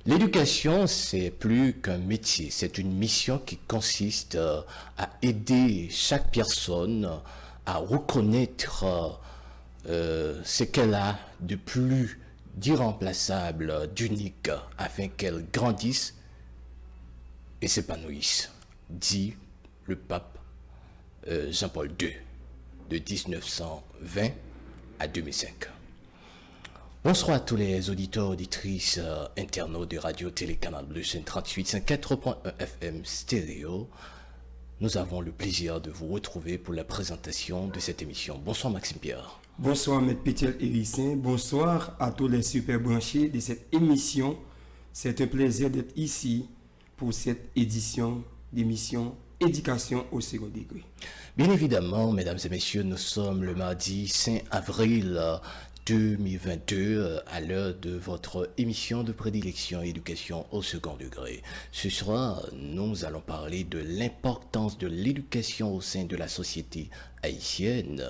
L'éducation, c'est plus qu'un métier, c'est une mission qui consiste à aider chaque personne à reconnaître ce qu'elle a de plus d'irremplaçable, d'unique, afin qu'elle grandisse et s'épanouisse, dit le pape Jean-Paul II, de 1920 à 2005. Bonsoir à tous les auditeurs, auditrices, internautes de Radio Télécanal Bleu, chaîne 38, 4.1 FM stéréo. Nous avons le plaisir de vous retrouver pour la présentation de cette émission. Bonsoir Maxime Pierre. Bonsoir Maître Pétiel Hérissin, bonsoir à tous les super branchés de cette émission. C'est un plaisir d'être ici pour cette édition d'émission Éducation au second degré. Bien évidemment, mesdames et messieurs, nous sommes le mardi 5 avril 2022 à l'heure de votre émission de prédilection Éducation au second degré. Ce soir, nous allons parler de l'importance de l'éducation au sein de la société haïtienne.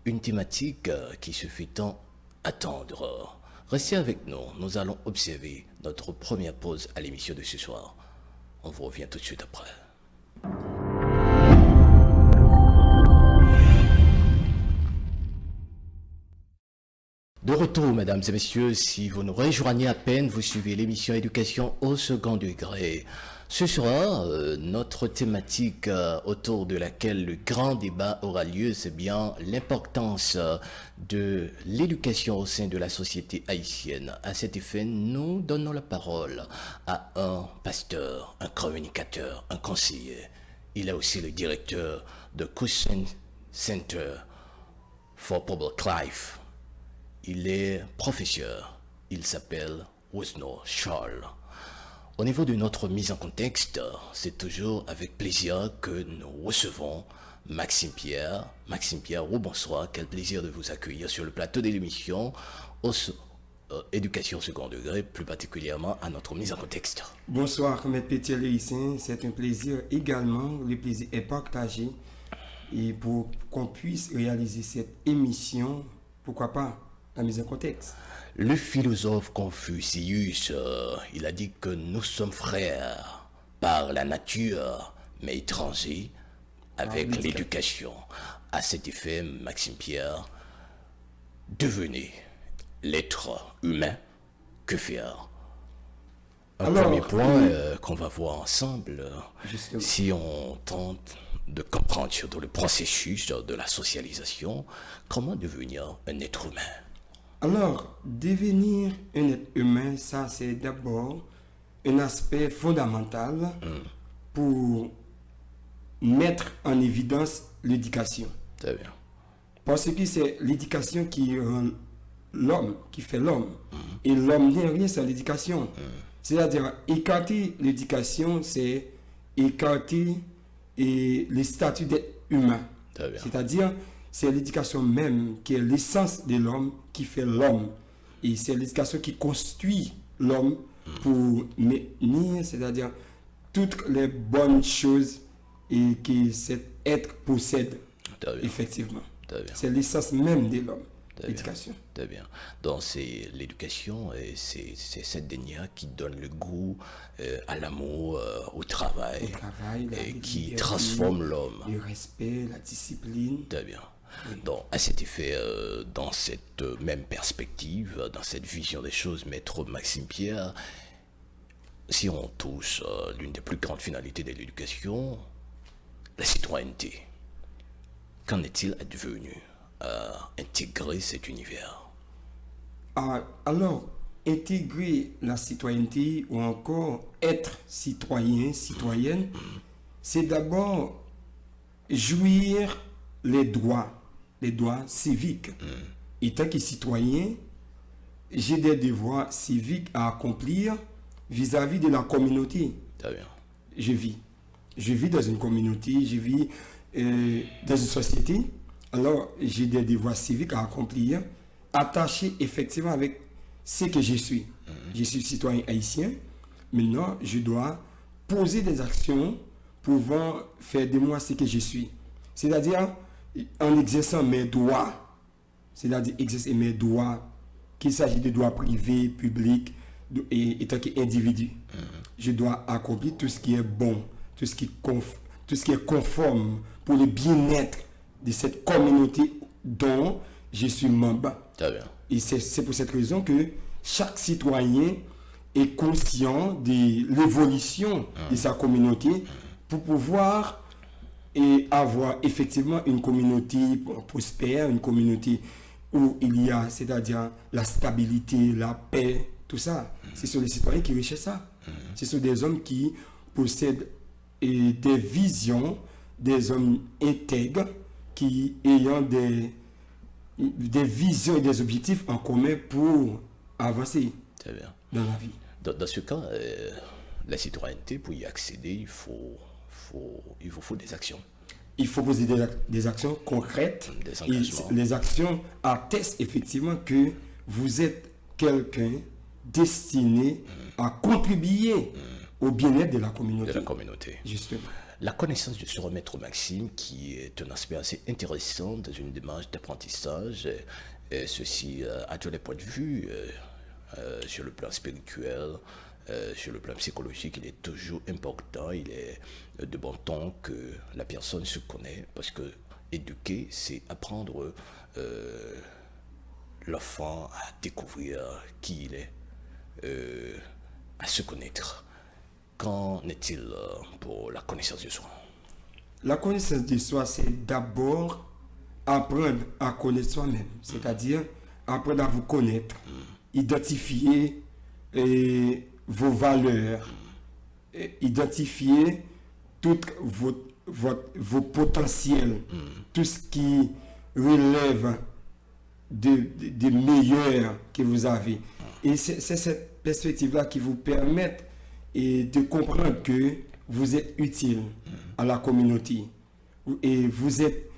Une thématique qui se fait tant attendre. Restez avec nous, nous allons observer notre première pause à l'émission de ce soir. On vous revient tout de suite après. De retour, mesdames et messieurs, si vous nous rejoignez à peine, vous suivez l'émission Éducation au second degré. Ce soir, notre thématique autour de laquelle le grand débat aura lieu, c'est bien l'importance de l'éducation au sein de la société haïtienne. À cet effet, nous donnons la parole à un pasteur, un communicateur, un conseiller. Il est aussi le directeur de Cushion Center for Public Life. Il est professeur. Il s'appelle Wosno Charles. Au niveau de notre mise en contexte, c'est toujours avec plaisir que nous recevons Maxime Pierre. Maxime Pierre, bonsoir. Quel plaisir de vous accueillir sur le plateau de l'émission Éducation au second degré, plus particulièrement à notre mise en contexte. Bonsoir, Maître Pétiel Hérissin. C'est un plaisir également. Le plaisir est partagé. Et pour qu'on puisse réaliser cette émission, pourquoi pas la mise en contexte. Le philosophe Confucius, il a dit que nous sommes frères par la nature, mais étrangers avec l'éducation. À cet effet, Maxime Pierre, devenez l'être humain, que faire? Premier point qu'on va voir ensemble, si on tente de comprendre surtout le processus de la socialisation, comment devenir un être humain? Alors, devenir un être humain, ça c'est d'abord un aspect fondamental pour mettre en évidence l'éducation. Très bien. Parce que c'est l'éducation qui rend l'homme, qui fait l'homme. Et l'homme n'est rien sans l'éducation. C'est-à-dire, écarter l'éducation, c'est écarter le statut d'être humain. C'est-à-dire, c'est l'éducation même qui est l'essence de l'homme, qui fait l'homme. Et c'est l'éducation qui construit l'homme pour maintenir, c'est-à-dire, toutes les bonnes choses et que cet être possède, effectivement. C'est l'essence même de l'homme, l'éducation. Très bien. Donc, c'est l'éducation et c'est cette dernière qui donne le goût à l'amour, au travail et qui transforme l'homme. Le respect, la discipline. Très bien. Oui. Donc, à cet effet, dans cette même perspective, dans cette vision des choses, Maître Maxime Pierre, si on touche l'une des plus grandes finalités de l'éducation, la citoyenneté, qu'en est-il advenu à intégrer cet univers? Alors, intégrer la citoyenneté ou encore être citoyen, citoyenne, c'est d'abord jouir les droits civiques. Et tant que citoyen, j'ai des devoirs civiques à accomplir vis-à-vis de la communauté. Très bien. Je vis dans une communauté, je vis dans une société. Alors, j'ai des devoirs civiques à accomplir, attachés effectivement avec ce que je suis. Je suis citoyen haïtien. Maintenant, je dois poser des actions pouvant faire de moi ce que je suis. C'est-à-dire, en exerçant mes droits, c'est-à-dire exercer mes droits, qu'il s'agisse de droits privés, publics, et tant qu'individu. Je dois accomplir tout ce qui est bon, tout ce qui est conforme pour le bien-être de cette communauté dont je suis membre. Très bien. Et c'est pour cette raison que chaque citoyen est conscient de l'évolution de sa communauté pour pouvoir avoir effectivement une communauté prospère, une communauté où il y a, c'est-à-dire la stabilité, la paix, tout ça. Ce sont les citoyens qui recherchent ça. Ce sont des hommes qui possèdent des visions, des hommes intègres qui ayant des visions et des objectifs en commun pour avancer dans la vie. Dans ce cas, la citoyenneté, pour y accéder, il vous faut des actions. Il faut poser des actions concrètes. Des engagements. Et les actions attestent effectivement que vous êtes quelqu'un destiné à contribuer au bien-être de la communauté. Justement. La connaissance de ce maître Maxime, qui est un aspect assez intéressant dans une démarche d'apprentissage, et ceci à tous les points de vue, sur le plan spirituel, sur le plan psychologique, il est toujours important, il est de bon ton que la personne se connaît, parce que éduquer, c'est apprendre l'enfant à découvrir qui il est, à se connaître. Qu'en est-il pour la connaissance de soi? La connaissance de soi, c'est d'abord apprendre à connaître soi-même, c'est-à-dire apprendre à vous connaître, identifier vos valeurs, identifier tous vos potentiels, tout ce qui relève des meilleurs que vous avez. Et c'est cette perspective-là qui vous permet de comprendre que vous êtes utile à la communauté et vous êtes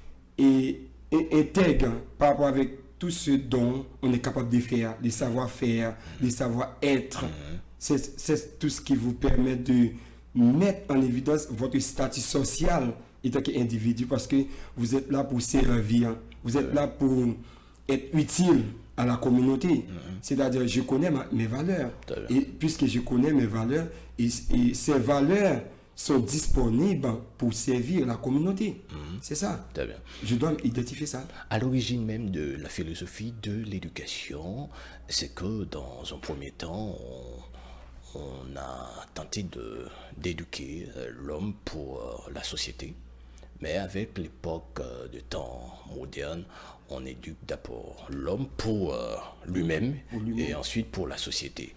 intègre par rapport avec tout ce dont on est capable de faire, les savoir-faire, les savoir-être. C'est tout ce qui vous permet de mettre en évidence votre statut social en tant qu'individu, parce que vous êtes là pour servir, vous êtes là pour être utile à la communauté. C'est-à-dire, je connais mes valeurs. Et puisque je connais mes valeurs, et ces valeurs sont disponibles pour servir la communauté. C'est ça. Très bien. Je dois identifier ça. À l'origine même de la philosophie de l'éducation, c'est que dans un premier temps, on a tenté d'éduquer l'homme pour la société. Mais avec l'époque de temps moderne, on éduque d'abord l'homme pour lui-même et ensuite pour la société.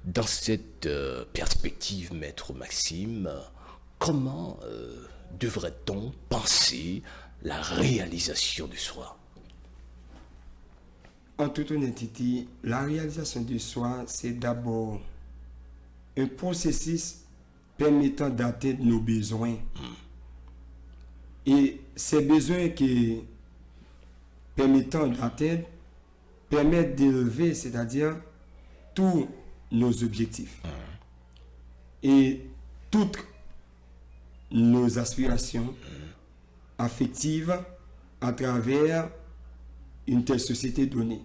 Dans cette perspective, Maître Maxime, comment devrait-on penser la réalisation de soi? En toute honnêteté, la réalisation de soi, c'est d'abord un processus permettant d'atteindre nos besoins. Et ces besoins qui permettant d'atteindre permettent d'élever, c'est-à-dire tous nos objectifs. Et toutes nos aspirations affectives à travers une telle société donnée.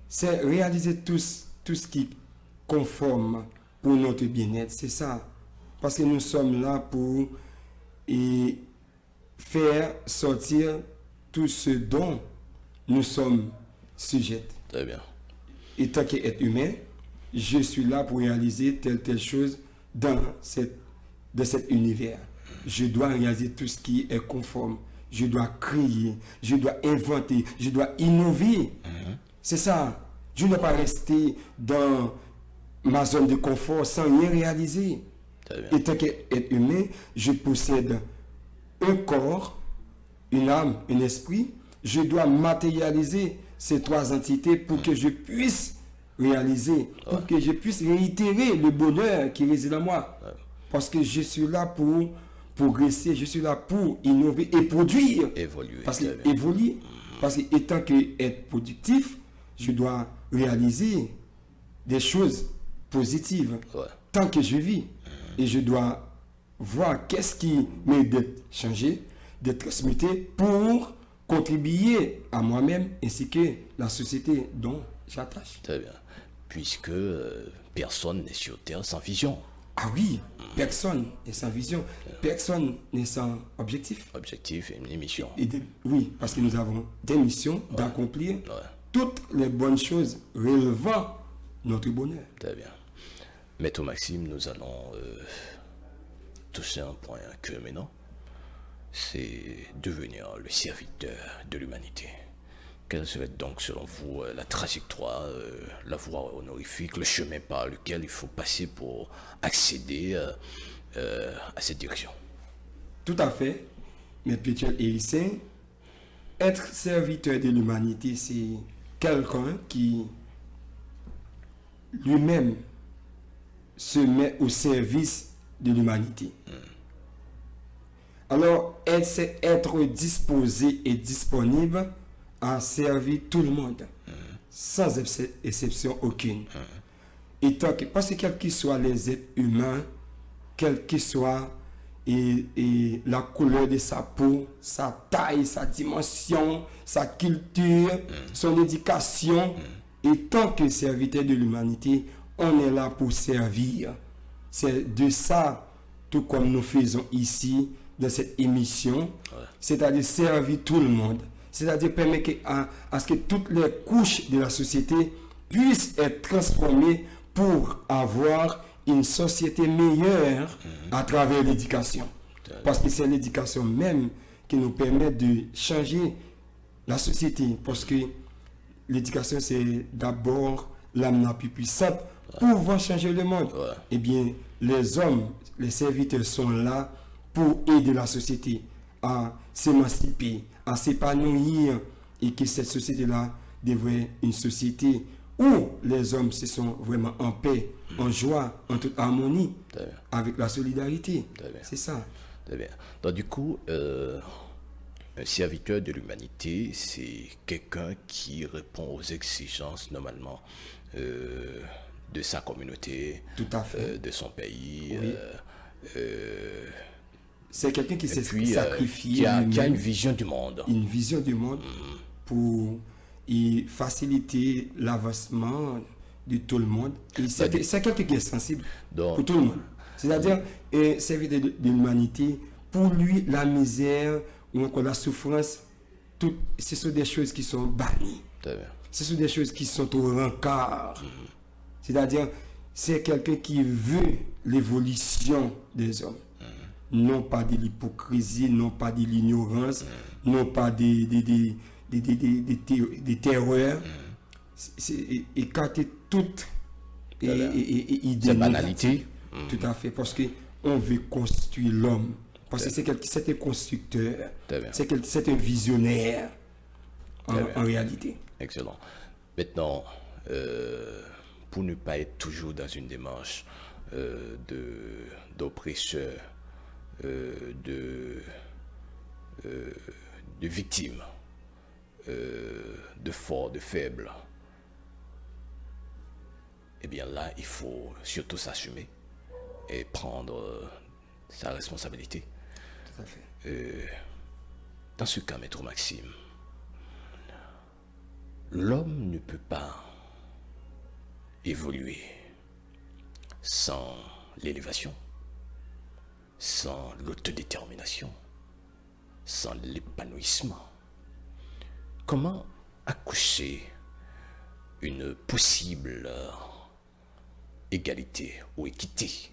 C'est réaliser tout ce qui conforme pour notre bien-être. C'est ça. Parce que nous sommes là pour faire sortir tout ce dont nous sommes sujets. Très bien. Et tant qu'être humain, je suis là pour réaliser telle chose dans cet univers. Je dois réaliser tout ce qui est conforme. Je dois créer, je dois inventer, je dois innover. C'est ça. Je ne dois pas rester dans ma zone de confort sans rien réaliser. Et tant qu'être humain, je possède un corps, une âme, un esprit. Je dois matérialiser ces trois entités pour que je puisse réaliser, pour que je puisse réitérer le bonheur qui réside en moi. Parce que je suis là pour progresser, je suis là pour innover et produire. Évoluer. Parce que évoluer, parce que étant qu'être productif, je dois réaliser des choses positives tant que je vis. Et je dois voir qu'est-ce qui mérite d'être changé, d'être transmuté pour contribuer à moi-même ainsi que la société dont j'attache. Très bien. puisque personne n'est sur Terre sans vision. Ah oui, personne n'est sans vision, personne n'est sans objectif. Objectif et une mission. Oui, parce que nous avons des missions d'accomplir Ouais. toutes les bonnes choses relevant notre bonheur. Très bien. Maître Maxime, nous allons toucher un point que maintenant, c'est devenir le serviteur de l'humanité. Quelle serait donc, selon vous, la trajectoire, la voie honorifique, le chemin par lequel il faut passer pour accéder à cette direction? Tout à fait, Maître Pétuel Hérissin, être serviteur de l'humanité, c'est quelqu'un qui lui-même se met au service de l'humanité. Alors, c'est être disposé et disponible à servir tout le monde, sans exception aucune. Et tant que, parce que quels que soient les êtres humains, quelle que soit et la couleur de sa peau, sa taille, sa dimension, sa culture, son éducation, et tant que serviteur de l'humanité, on est là pour servir. C'est de ça, tout comme nous faisons ici, dans cette émission, c'est-à-dire servir tout le monde, c'est-à-dire permettre à ce que toutes les couches de la société puissent être transformées pour avoir une société meilleure à travers l'éducation. Parce que c'est l'éducation même qui nous permet de changer la société. Parce que l'éducation, c'est d'abord l'âme la plus puissante pour pouvoir changer le monde. Eh bien, les hommes, les serviteurs sont là pour aider la société à s'émanciper, à s'épanouir, et que cette société-là devrait être une société où les hommes se sont vraiment en paix, en joie, en toute harmonie, avec la solidarité. C'est ça. Très bien. Donc du coup, un serviteur de l'humanité, c'est quelqu'un qui répond aux exigences normalement de sa communauté, Tout à fait. de son pays. Oui. C'est quelqu'un qui s'est Puis, sacrifié, qui a lui-même, une vision du monde. une vision du monde pour y faciliter l'avancement de tout le monde. Et c'est quelqu'un qui est sensible Donc, pour tout le monde. C'est-à-dire, servir de l'humanité, pour lui, la misère ou encore la souffrance, ce sont des choses qui sont bannies. très bien. Ce sont des choses qui sont au rencard. C'est-à-dire, c'est quelqu'un qui veut l'évolution des hommes. Non pas de l'hypocrisie, non pas de l'ignorance, non pas des terreurs. C'est écarter toute idée Cette banalité. Tout à fait, parce qu'on veut construire l'homme. Parce que c'est un constructeur, c'est un visionnaire en réalité. Excellent. Maintenant, pour ne pas être toujours dans une démarche d'oppresseur, de victime, de fort, de faible, eh bien là, il faut surtout s'assumer et prendre sa responsabilité. Tout à fait. Dans ce cas, Maître Maxime, l'homme ne peut pas évoluer sans l'élévation, sans l'autodétermination, sans l'épanouissement. Comment accoucher une possible égalité ou équité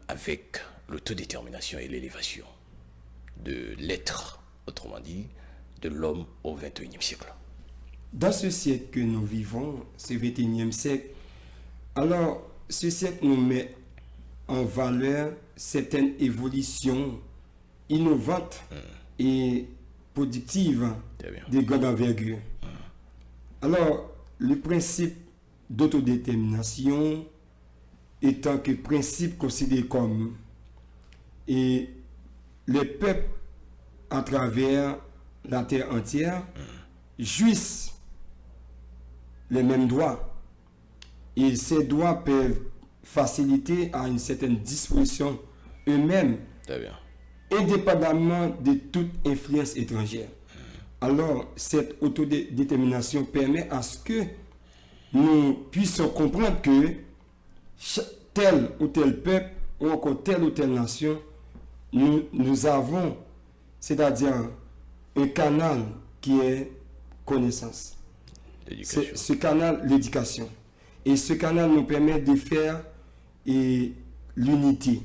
avec l'autodétermination et l'élévation de l'être, autrement dit, de l'homme au XXIe siècle? Dans ce siècle que nous vivons, ce XXIe siècle, alors ce siècle nous met en valeur certaines évolutions innovantes et productives de grande envergure. Alors, le principe d'autodétermination étant que principe considéré comme et les peuples à travers la terre entière jouissent les mêmes droits, et ces droits peuvent faciliter à une certaine disposition eux-mêmes, indépendamment de toute influence étrangère. Alors, cette autodétermination permet à ce que nous puissions comprendre que tel ou tel peuple, ou encore telle ou telle nation, nous avons, c'est-à-dire un canal qui est connaissance. Ce canal, l'éducation. Et ce canal nous permet de faire l'unité.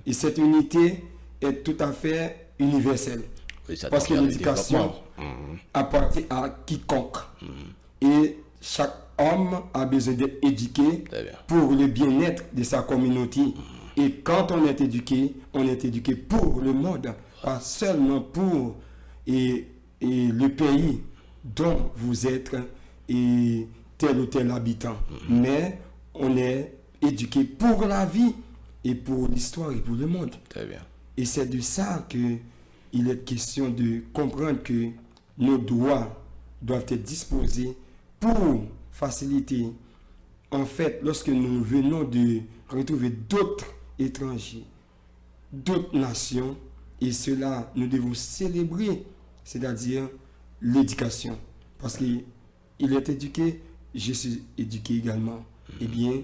Et cette unité est tout à fait universelle. Oui, parce que l'éducation appartient à quiconque. Et chaque homme a besoin d'être éduqué pour le bien-être de sa communauté. Et quand on est éduqué pour le monde, pas seulement pour le pays dont vous êtes et tel ou tel habitant. Mais on est éduqué pour la vie et pour l'histoire et pour le monde. Très bien. Et c'est de ça qu'il est question de comprendre que nos droits doivent être disposés pour faciliter. En fait, lorsque nous venons de retrouver d'autres étrangers, d'autres nations, et cela, nous devons célébrer, c'est-à-dire l'éducation. Parce qu'il est éduqué, je suis éduqué également. Eh bien,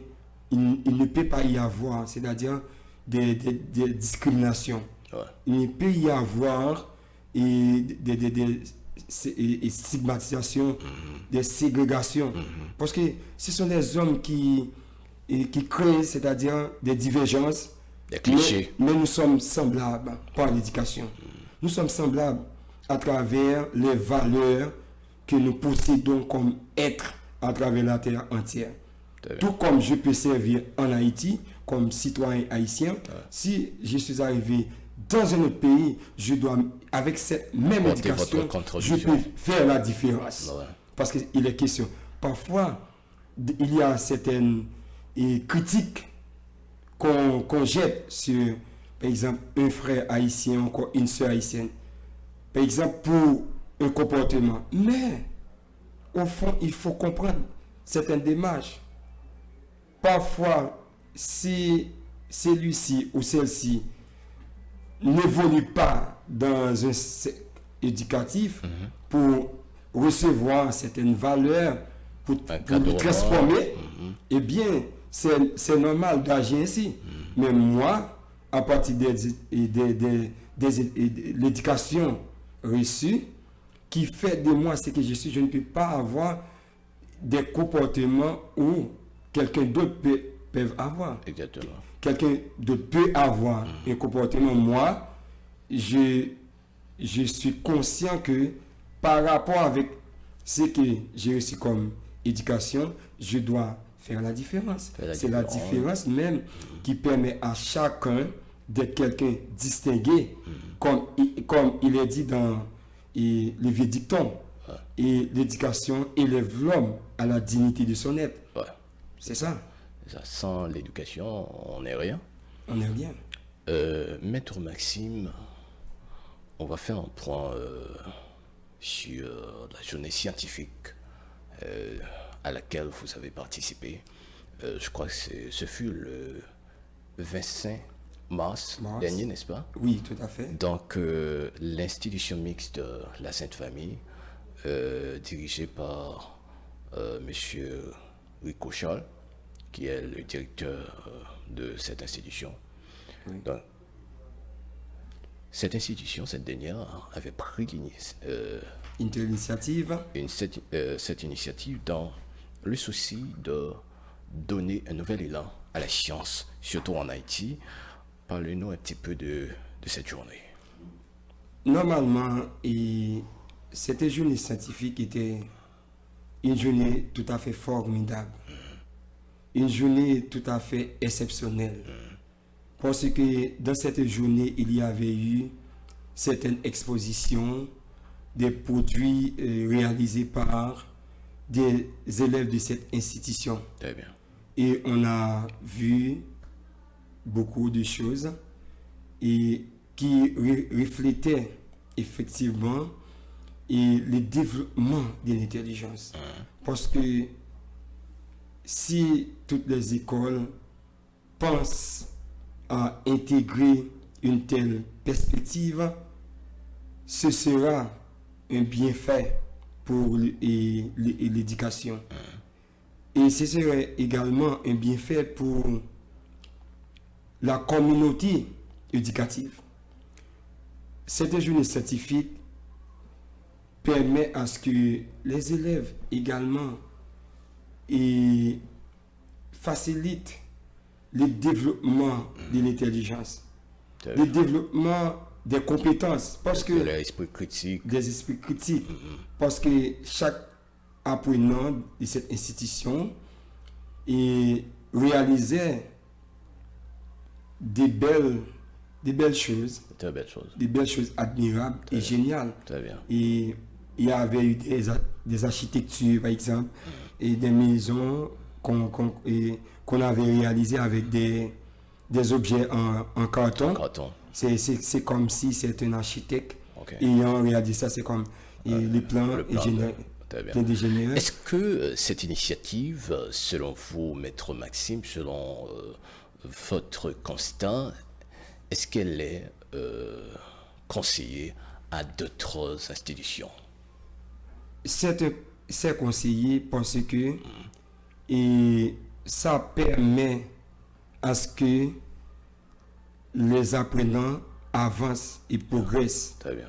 il ne peut pas y avoir, c'est-à-dire des discriminations. Ouais. Il ne peut y avoir des stigmatisations, des ségrégations. Parce que ce sont des hommes qui créent, c'est-à-dire des divergences. Des clichés. Mais nous sommes semblables par l'éducation. Nous sommes semblables à travers les valeurs que nous possédons comme êtres à travers la terre entière. Tout comme je peux servir en Haïti comme citoyen haïtien, si je suis arrivé dans un autre pays, je dois, avec cette même éducation, je peux faire la différence. Ouais. Parce qu'il est question. Parfois, il y a certaines critiques qu'on jette sur, par exemple, un frère haïtien ou encore une soeur haïtienne. Par exemple, pour un comportement. Mais, au fond, il faut comprendre certaines démarches. Parfois, si celui-ci ou celle-ci n'évolue pas dans un cercle éducatif pour recevoir certaines valeurs, pour transformer, eh bien, c'est normal d'agir ainsi. Mais moi, à partir de l'éducation reçue, qui fait de moi ce que je suis, je ne peux pas avoir des comportements où quelqu'un d'autre peut avoir. Exactement. Quelqu'un d'autre peut avoir un comportement. Moi, je suis conscient que par rapport avec ce que j'ai reçu comme éducation, je dois faire la différence. C'est la différence même qui permet à chacun d'être quelqu'un distingué, comme il est dit dans le vieux dicton. Et l'éducation élève l'homme à la dignité de son être. Ouais. C'est ça. Sans l'éducation, on n'est rien. On n'est rien. Maître Maxime, on va faire un point sur la journée scientifique à laquelle vous avez participé. Je crois que ce fut le 25 mars dernier, n'est-ce pas? Oui, tout à fait. Donc, l'institution mixte de la Sainte Famille, dirigée par monsieur Ricochol, qui est le directeur de cette institution. Oui. Donc, cette institution, cette dernière, avait pris cette initiative dans le souci de donner un nouvel élan à la science, surtout en Haïti. Parlez-nous un petit peu de cette journée. Normalement, cette journée scientifique était une journée tout à fait formidable. Une journée tout à fait exceptionnelle. Parce que dans cette journée, il y avait eu certaines expositions des produits réalisés par des élèves de cette institution. Très bien. Et on a vu beaucoup de choses et qui reflétaient effectivement le développement de l'intelligence. Parce que si toutes les écoles pensent à intégrer une telle perspective, ce sera un bienfait pour l'éducation. Et ce serait également un bienfait pour la communauté éducative. Cette journée scientifique permet à ce que les élèves également facilitent le développement de l'intelligence, le développement des compétences, parce que l'esprit critique. Des esprits critiques, parce que chaque apprenant de cette institution réalisait des belles choses, des belles choses admirables et géniales. Et il y avait eu des architectures, par exemple, et des maisons qu'on avait réalisées avec des objets en carton. C'est comme si c'était un architecte ayant réalisé ça. C'est comme les plans d'ingénieurs. Est-ce que cette initiative, selon vous, Maître Maxime, selon votre constat, est-ce qu'elle est conseillée à d'autres institutions? C'est conseillé parce que ça permet à ce que les apprenants avancent et progressent. Très bien.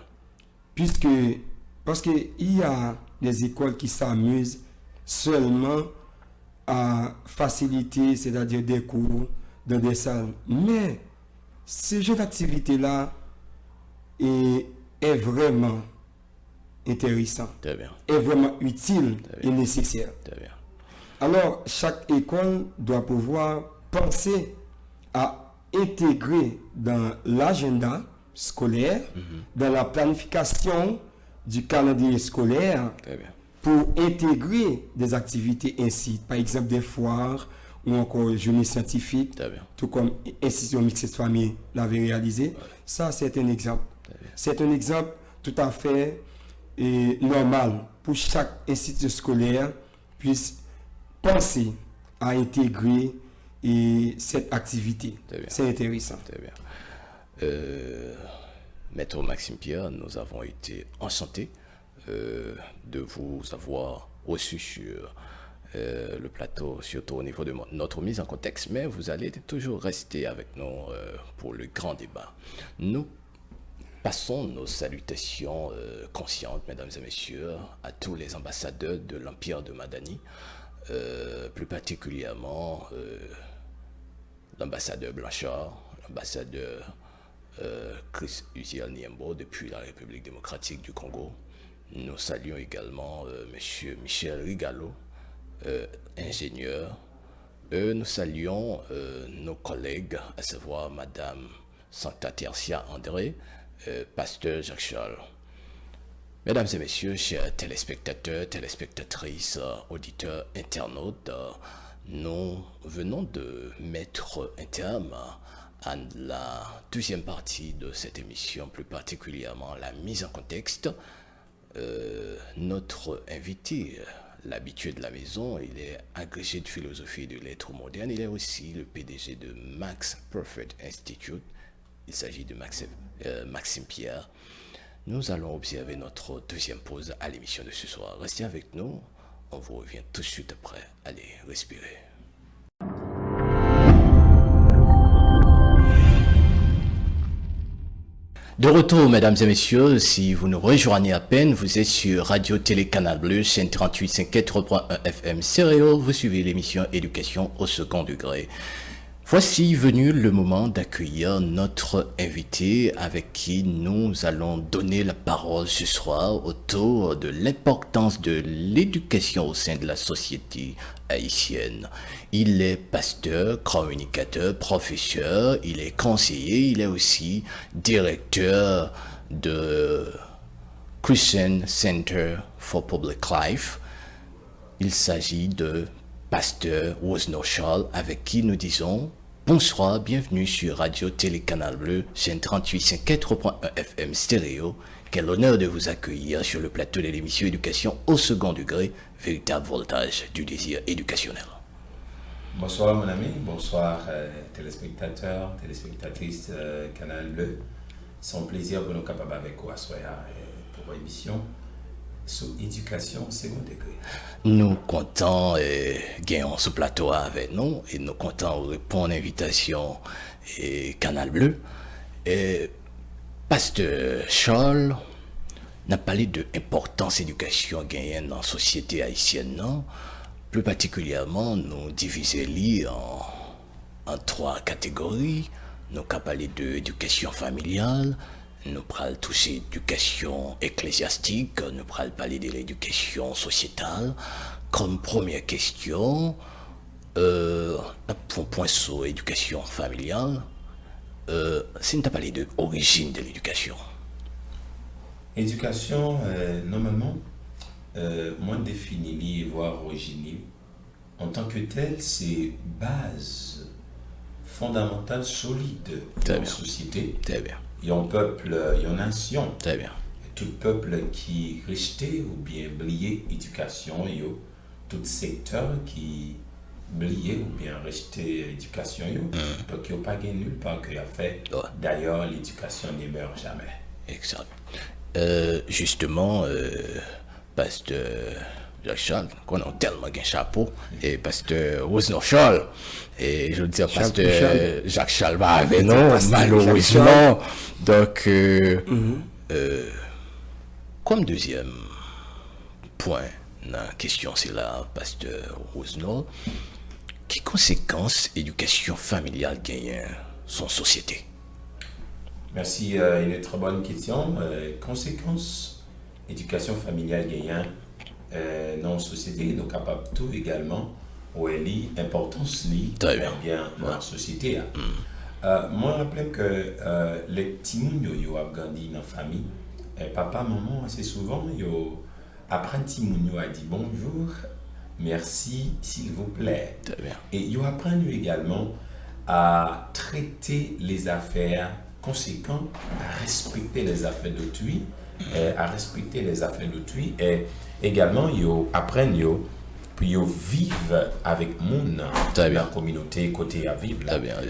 Parce qu'il y a des écoles qui s'amusent seulement à faciliter, c'est-à-dire des cours dans des salles. Mais ce genre d'activité-là est vraiment intéressant, est vraiment utile et nécessaire. Alors, chaque école doit pouvoir penser à intégrer dans l'agenda scolaire, dans la planification du calendrier scolaire, pour intégrer des activités ainsi, par exemple des foires ou encore journées scientifiques, tout comme Institution Mixte Famille l'avait réalisé. Ça, c'est un exemple. C'est un exemple tout à fait normal pour chaque institution scolaire puisse penser à intégrer cette activité. C'est intéressant. Très bien. Maître Maxime Pierre, nous avons été enchantés de vous avoir reçu sur le plateau, surtout au niveau de notre mise en contexte, mais vous allez toujours rester avec nous pour le grand débat. Nous passons nos salutations conscientes, mesdames et messieurs, à tous les ambassadeurs de l'Empire de Madani, plus particulièrement l'ambassadeur Blanchard, l'ambassadeur Chris Uziel Niembo depuis la République démocratique du Congo. Nous saluons également monsieur Michel Rigalo, ingénieur. Nous saluons nos collègues, à savoir madame Santa Tercia André, pasteur Jacques Charles. Mesdames et messieurs, chers téléspectateurs, téléspectatrices, auditeurs, internautes, nous venons de mettre un terme à la deuxième partie de cette émission, plus particulièrement la mise en contexte. Notre invité, l'habitué de la maison, il est agrégé de philosophie et de lettres modernes. Il est aussi le PDG de Max Prophet Institute. Il s'agit de Maxime Pierre. Nous allons observer notre deuxième pause à l'émission de ce soir. Restez avec nous, on vous revient tout de suite après. Allez, respirez. De retour, mesdames et messieurs, si vous nous rejoignez à peine, vous êtes sur Radio Télé Canal Bleu, chaîne 38.4.1 FM stéréo, vous suivez l'émission Éducation au second degré. Voici venu le moment d'accueillir notre invité avec qui nous allons donner la parole ce soir autour de l'importance de l'éducation au sein de la société haïtienne. Il est pasteur, communicateur, professeur, il est conseiller, il est aussi directeur de Christian Center for Public Life. Il s'agit de pasteur Wosno Charles, avec qui nous disons bonsoir, bienvenue sur Radio Télé Canal Bleu, chaîne 38.4.1 FM stéréo. Quel honneur de vous accueillir sur le plateau de l'émission Éducation au second degré, véritable voltage du désir éducationnel. Bonsoir mon ami, bonsoir téléspectateurs, téléspectatrices Canal Bleu. C'est un plaisir pour nous capables avec vous à pour l'émission. sur l'éducation second degré. Nous comptons gagner ce plateau avec nous et nous comptons répondre à l'invitation et Canal Bleu. Et Pasteur Charles n'a parlé de l'importance de l'éducation gagnée dans la société haïtienne, non? Plus particulièrement, nous divisons en 3 catégories. Nous avons parlé de l'éducation familiale, nous allons toucher l'éducation ecclésiastique, nous allons parler de l'éducation sociétale. Comme première question, pour point sur l'éducation familiale, si nous avons parlé de l'origine de l'éducation. Éducation, normalement, moins définie, voire originée, en tant que telle, c'est base fondamentale, solide dans la société. Très bien. Il y a un peuple, il y a une nation. Très bien. Tout peuple qui restait ou bien oublié éducation, il y a tout secteur qui oublié ou bien resté éducation. Donc, il n'y a pas gagné nulle part qu'il a fait. Ouais. D'ailleurs, l'éducation ne meurt jamais. Exact. Justement, Pasteur Jacques Charles, qu'on a tellement un chapeau, et Pasteur Rosno Charles, et je veux dire, Pasteur Jacques Charles va avec nous, malheureusement. Donc, comme deuxième point, la question c'est là, Pasteur Rosno, quelles conséquences l'éducation familiale gagne son société? Merci, une très bonne question. Conséquences, éducation familiale gagnant dans la société, donc capable tout également, où elle est importance liée bien dans la société. Moi, je rappelle que les petits gens qui ont grandi dans la famille, papa, maman, assez souvent, ils apprennent petit gens à dire bonjour, merci, s'il vous plaît. Et ils apprennent également à traiter les affaires conséquent, à respecter les affaires d'autrui, et également ils apprennent puis ils vivent avec monde dans la communauté côté à vivre.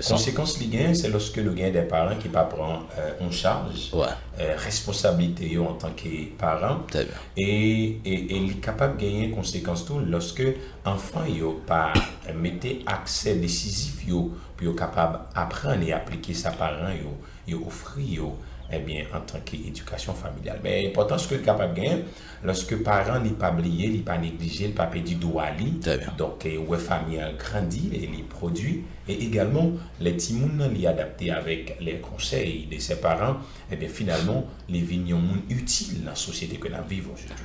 Conséquence liée, c'est lorsque nous avons des parents qui pas prendre en charge responsabilité en tant que parents et ils sont capables de gagner conséquence tout lorsque enfants yo pas mettez accès décisif puis capable apprendre et appliquer sa parents yo offrir eh bien, en tant qu'éducation familiale. Mais l'important, ce que le capable de gagner, lorsque parents n'est pas oublié, n'est pas négligé, n'est pas perdu droit, donc, ouais, famille a grandi, les produits, et également, les petits gens les adaptés avec les conseils de ses parents, et bien, finalement, les vignes utiles dans la société que nous vivons aujourd'hui.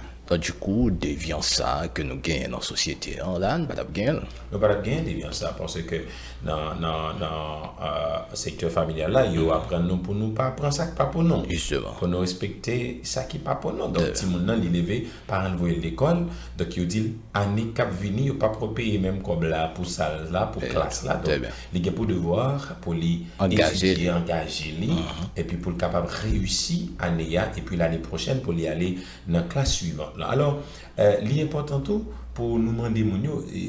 Du coup, déviant ça que nous gagnons dans la société, là, nous ne pas gagner. Nous pas gagner déviant ça parce que dans le secteur familial là, ils apprennent nous pour nous pas prendre ça qui pas pour nous. Justement. Pour nous respecter ça qui pas pour nous. Donc, si mon nan il levé parents voyer l'école, donc ils dit année cap venir, ils pas pour payer même comme là pour salle là, pour classe là. Donc, il a pour devoir pour les engager et puis pour le capable réussir année et puis l'année prochaine pour y aller dans la classe suivante. Alors, l'important tout pour nous demander,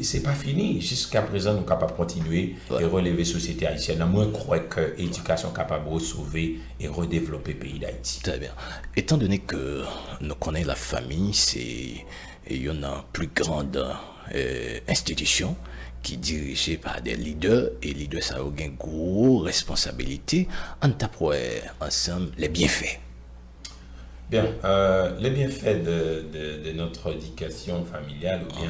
c'est pas fini. Jusqu'à présent, nous sommes capables de continuer et relever la société haïtienne. Moi, je crois que l'éducation est capable de sauver et redévelopper le pays d'Haïti. Très bien. Étant donné que nous connaissons la famille, il y en a plus grande institution qui est dirigée par des leaders, et les leaders, ça a une grosse responsabilité en tapant ensemble les bienfaits. Bien, les bienfaits de notre éducation familiale ou bien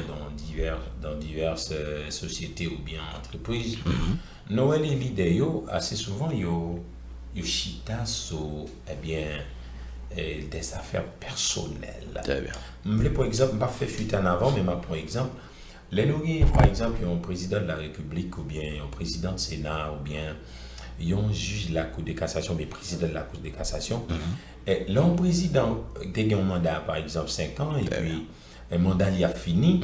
dans diverses sociétés ou bien entreprises, nous les leaders, assez souvent, ils chita sur des affaires personnelles. Très bien. Par exemple, je ne vais pas faire fuite en avant, mais par exemple, les nous, par exemple, un président de la République ou bien un président de Sénat ou bien un juge de la Cour de cassation, mais président de la Cour de cassation. Et là, un président a un mandat, par exemple, 5 ans, et puis un mandat il a fini.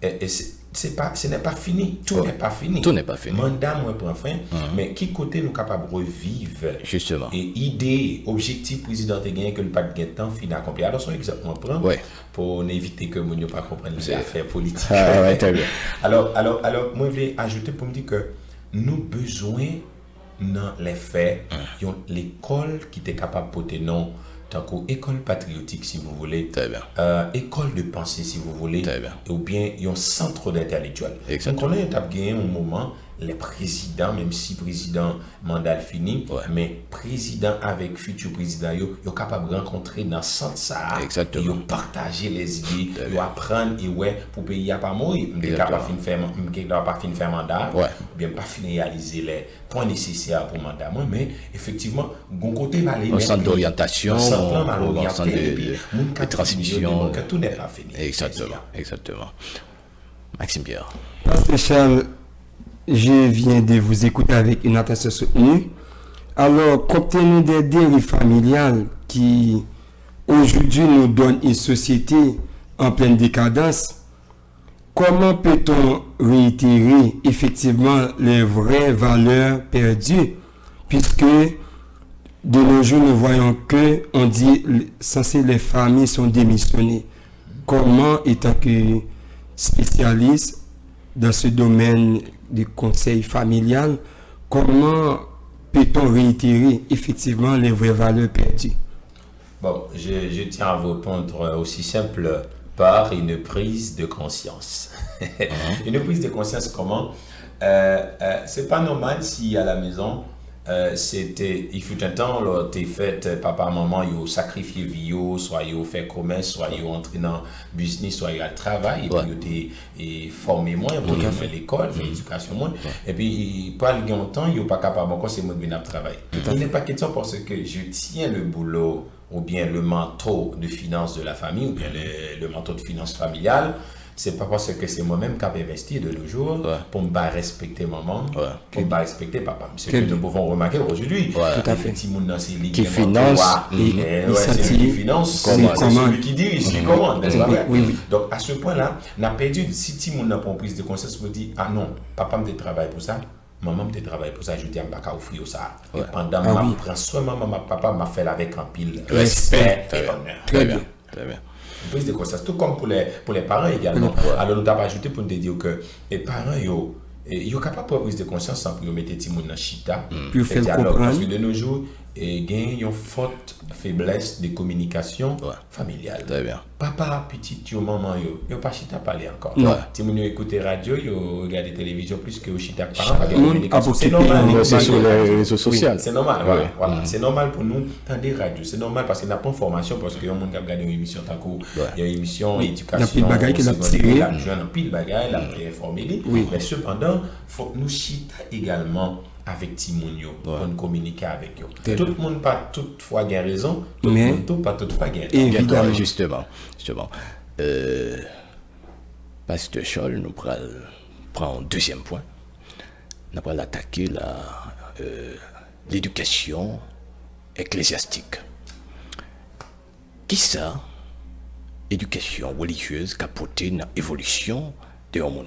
Et ce n'est pas fini. Tout n'est pas fini. Tout n'est pas fini. Mandat, moi, pour fin. Mais qui côté nous capable de revivre? Justement. Et idée, objectif, président a gagné que le pas de temps fin accompli. Alors, son exemple, on prend pour éviter que nous ne pas comprendre les affaires politiques. Ah, ouais, très bien. Alors, moi, je voulais ajouter pour me dire que nous avons besoin dans les faits, l'école qui était capable de porter non tant qu'école patriotique, si vous voulez, école de pensée, si vous voulez, ou bien un centre d'intellectuel. Donc, on a gagné un moment, les présidents, même si président mandat fini, mais président avec futur président, ils sont capables de rencontrer dans le centre ça, ils partager les idées, ils apprendre et pour payer pas mourir, ils ne pas fin faire mandat, bien pas fin réaliser les points nécessaires pour mandat, mais effectivement, bon côté un centre d'orientation, un centre de transmission, tout n'est pas fini. Exactement. Maxime Pierre. Pasteur Charles, je viens de vous écouter avec une attention soutenue. Alors, compte tenu des dérives familiales qui aujourd'hui nous donnent une société en pleine décadence, comment peut-on réitérer effectivement les vraies valeurs perdues, puisque de nos jours nous voyons que on dit censé les familles sont démissionnées. Comment, étant que spécialiste dans ce domaine du conseil familial, comment peut-on réitérer effectivement les vraies valeurs perdues? Bon, je tiens à vous répondre aussi simple par une prise de conscience. Une prise de conscience comment? C'est pas normal si à la maison, il fut un temps, t'es fait, papa, maman, ils ont sacrifié vie, soit ils ont fait commerce, soit ils ont entré dans le business, soit ils ont travaillé, et puis ils ont formé moins, pour ils ont fait l'école, fait l'éducation moins, et puis pas le temps, ils n'ont pas capable, encore c'est moi qui viens de travailler. Il n'est pas question parce que je tiens le boulot, ou bien le manteau de finances de la famille, ou bien le manteau de finances familiale. C'est pas parce que c'est moi-même qui ai investi de nos jours pour me respecter maman, pour me respecter papa. C'est que nous pouvons remarquer aujourd'hui. Tout à fait. Qui finance, c'est lui qui finance, c'est celui qui dirige, qui commande, n'est-ce pas vrai? Donc à ce point-là, on a perdu. Si tout le monde n'a pas prise de conscience, me dit ah non, papa me travaille pour ça. Maman me travaille pour ça, je dis, je ne vais pas offrir ça. Et pendant que je prends soin, maman, papa m'a fait avec un pile respect et honneur. Très bien. Une prise de conscience, tout comme pour les parents également. Alors, nous avons ajouté pour nous dire que les parents, ils sont capables de prendre prise de conscience sans pour mettre les gens dans chita. Puis faire comprendre. Parce que de nos jours, il y a une forte faiblesse de communication familiale. Très bien. Papa, petit, maman, ils n'ont pas chita parler encore. Si vous écoutez radio, ils regardent la télévision plus que chita parents. C'est normal. C'est sur les réseaux sociaux. C'est normal. Voilà. C'est normal pour nous d'entendre radio. C'est normal parce qu'il n'y a pas de formation, parce qu'il y a des gens qui regardent une émission tant qu'il y a une émission éducation. Il y a pile bagaille qui l'a tiré. Il y a pile bagaille, il a informé. Mais cependant, il faut que nous chita également avec Timonio pour nous communiquer avec eux. Tout le monde pas toutefois gain raison, tout le monde pas toutefois gain. Évidemment, justement. Pasteur Scholl nous prend un deuxième point. Nous allons attaquer l'éducation ecclésiastique. Qui ça, éducation religieuse, qui a porté une évolution de l'homme?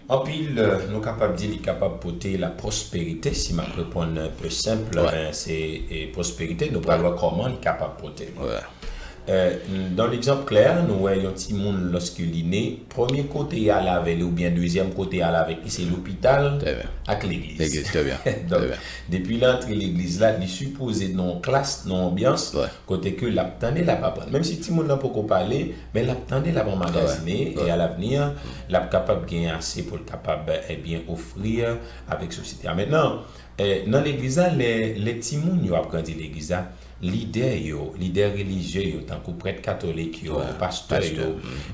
En pile, nous sommes capables de dire qu'il est capable de porter la prospérité. Si je réponds un peu simple, c'est prospérité. Nous allons voir comment il est capable de porter. Dans l'exemple clair, nous voyons un petit monde lorsqu'il est né. Premier côté à laver, ou bien deuxième côté à laver, c'est l'hôpital avec l'église. Donc, depuis l'entrée de l'église, là, il est supposé dans classe, dans ambiance, côté que l'attendait la pas prendre. Même si tout le monde n'a pas parlé, mais l'attendait la pas magasiner et à l'avenir, la capable de gagner assez pour le capable bien offrir avec société. Maintenant, dans l'église, les petits gens qui apprennent l'église, leader religieux, tant que prêtre catholique, pasteur,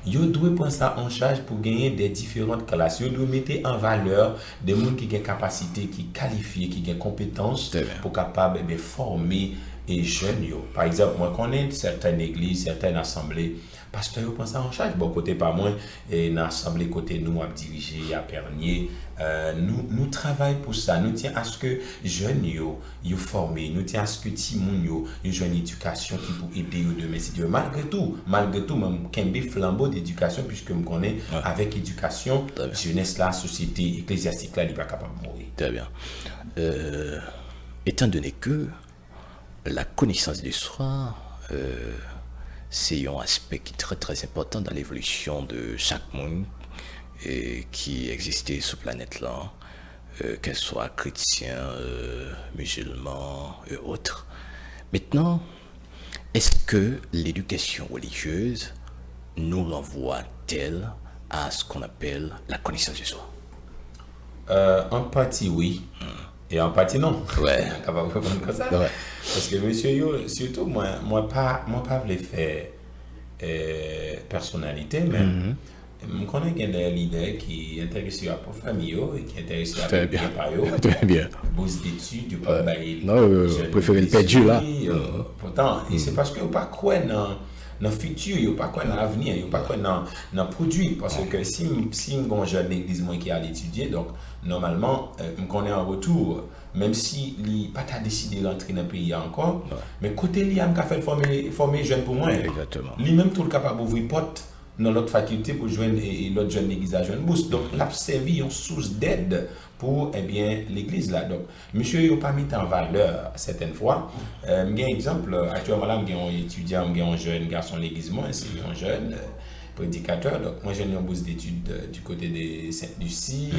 ils doivent prendre ça en charge pour gagner des différentes classes. Ils doivent mettre en valeur des gens qui ont capacité, qui qualifient, qui ont compétences pour capable de former les jeunes. Par exemple, moi, je connais certaines églises, certaines assemblées, pasteur, prend ça en charge. Bon, côté pas moins, et dans l'assemblée, côté nous, à diriger, à pernier. Nous travaillons pour ça. Nous tenons à ce que les jeunes soient formés. Nous tenons à ce que les gens aient une éducation qui peut aider eux demain. Si Dieu, malgré tout, même qu'il y ait un flambeau d'éducation, puisque je connais, avec éducation, jeunesse, la société ecclésiastique, là, il n'est pas capable de mourir. Très bien. Étant donné que la connaissance du soi, c'est un aspect qui est très très important dans l'évolution de chaque monde qui existait sur la planète là, qu'elle soit chrétien, musulman et autres. Maintenant, est-ce que l'éducation religieuse nous renvoie-t-elle à ce qu'on appelle la connaissance de soi? En partie, oui. Et en partie, non. Ouais. On va répondre comme ça. Ouais. Parce que, monsieur, yo, surtout, moi pas voulu faire personnalité, mais je connais des leaders qui sont intéressés à la famille et qui sont intéressés à la vie. Très bien. Bourse d'études, pas non, préférez le perdu là. Pourtant, c'est parce que vous pas quoi dans le futur, vous pas quoi dans l'avenir, vous pas quoi dans le produit. Parce que si un jeune l'église qui a l'étudier, donc normalement, je connais en retour, même si il n'a pas décidé de rentrer dans le pays encore, mais côté lui, il a fait former jeune pour moi. Exactement. Lui-même, tout le capable d'ouvrir porte dans l'autre faculté pour joindre l'autre jeune l'église à jeune bourse. Donc, il a servi une source d'aide pour l'église là. Donc, monsieur n'a pas mis en valeur certaines fois. J'ai un exemple, actuellement là, j'ai un étudiant, j'ai un jeune garçon de l'église, moi, c'est un jeune prédicateur. Donc, moi, j'ai une bourse d'études du côté de Sainte-Lucie.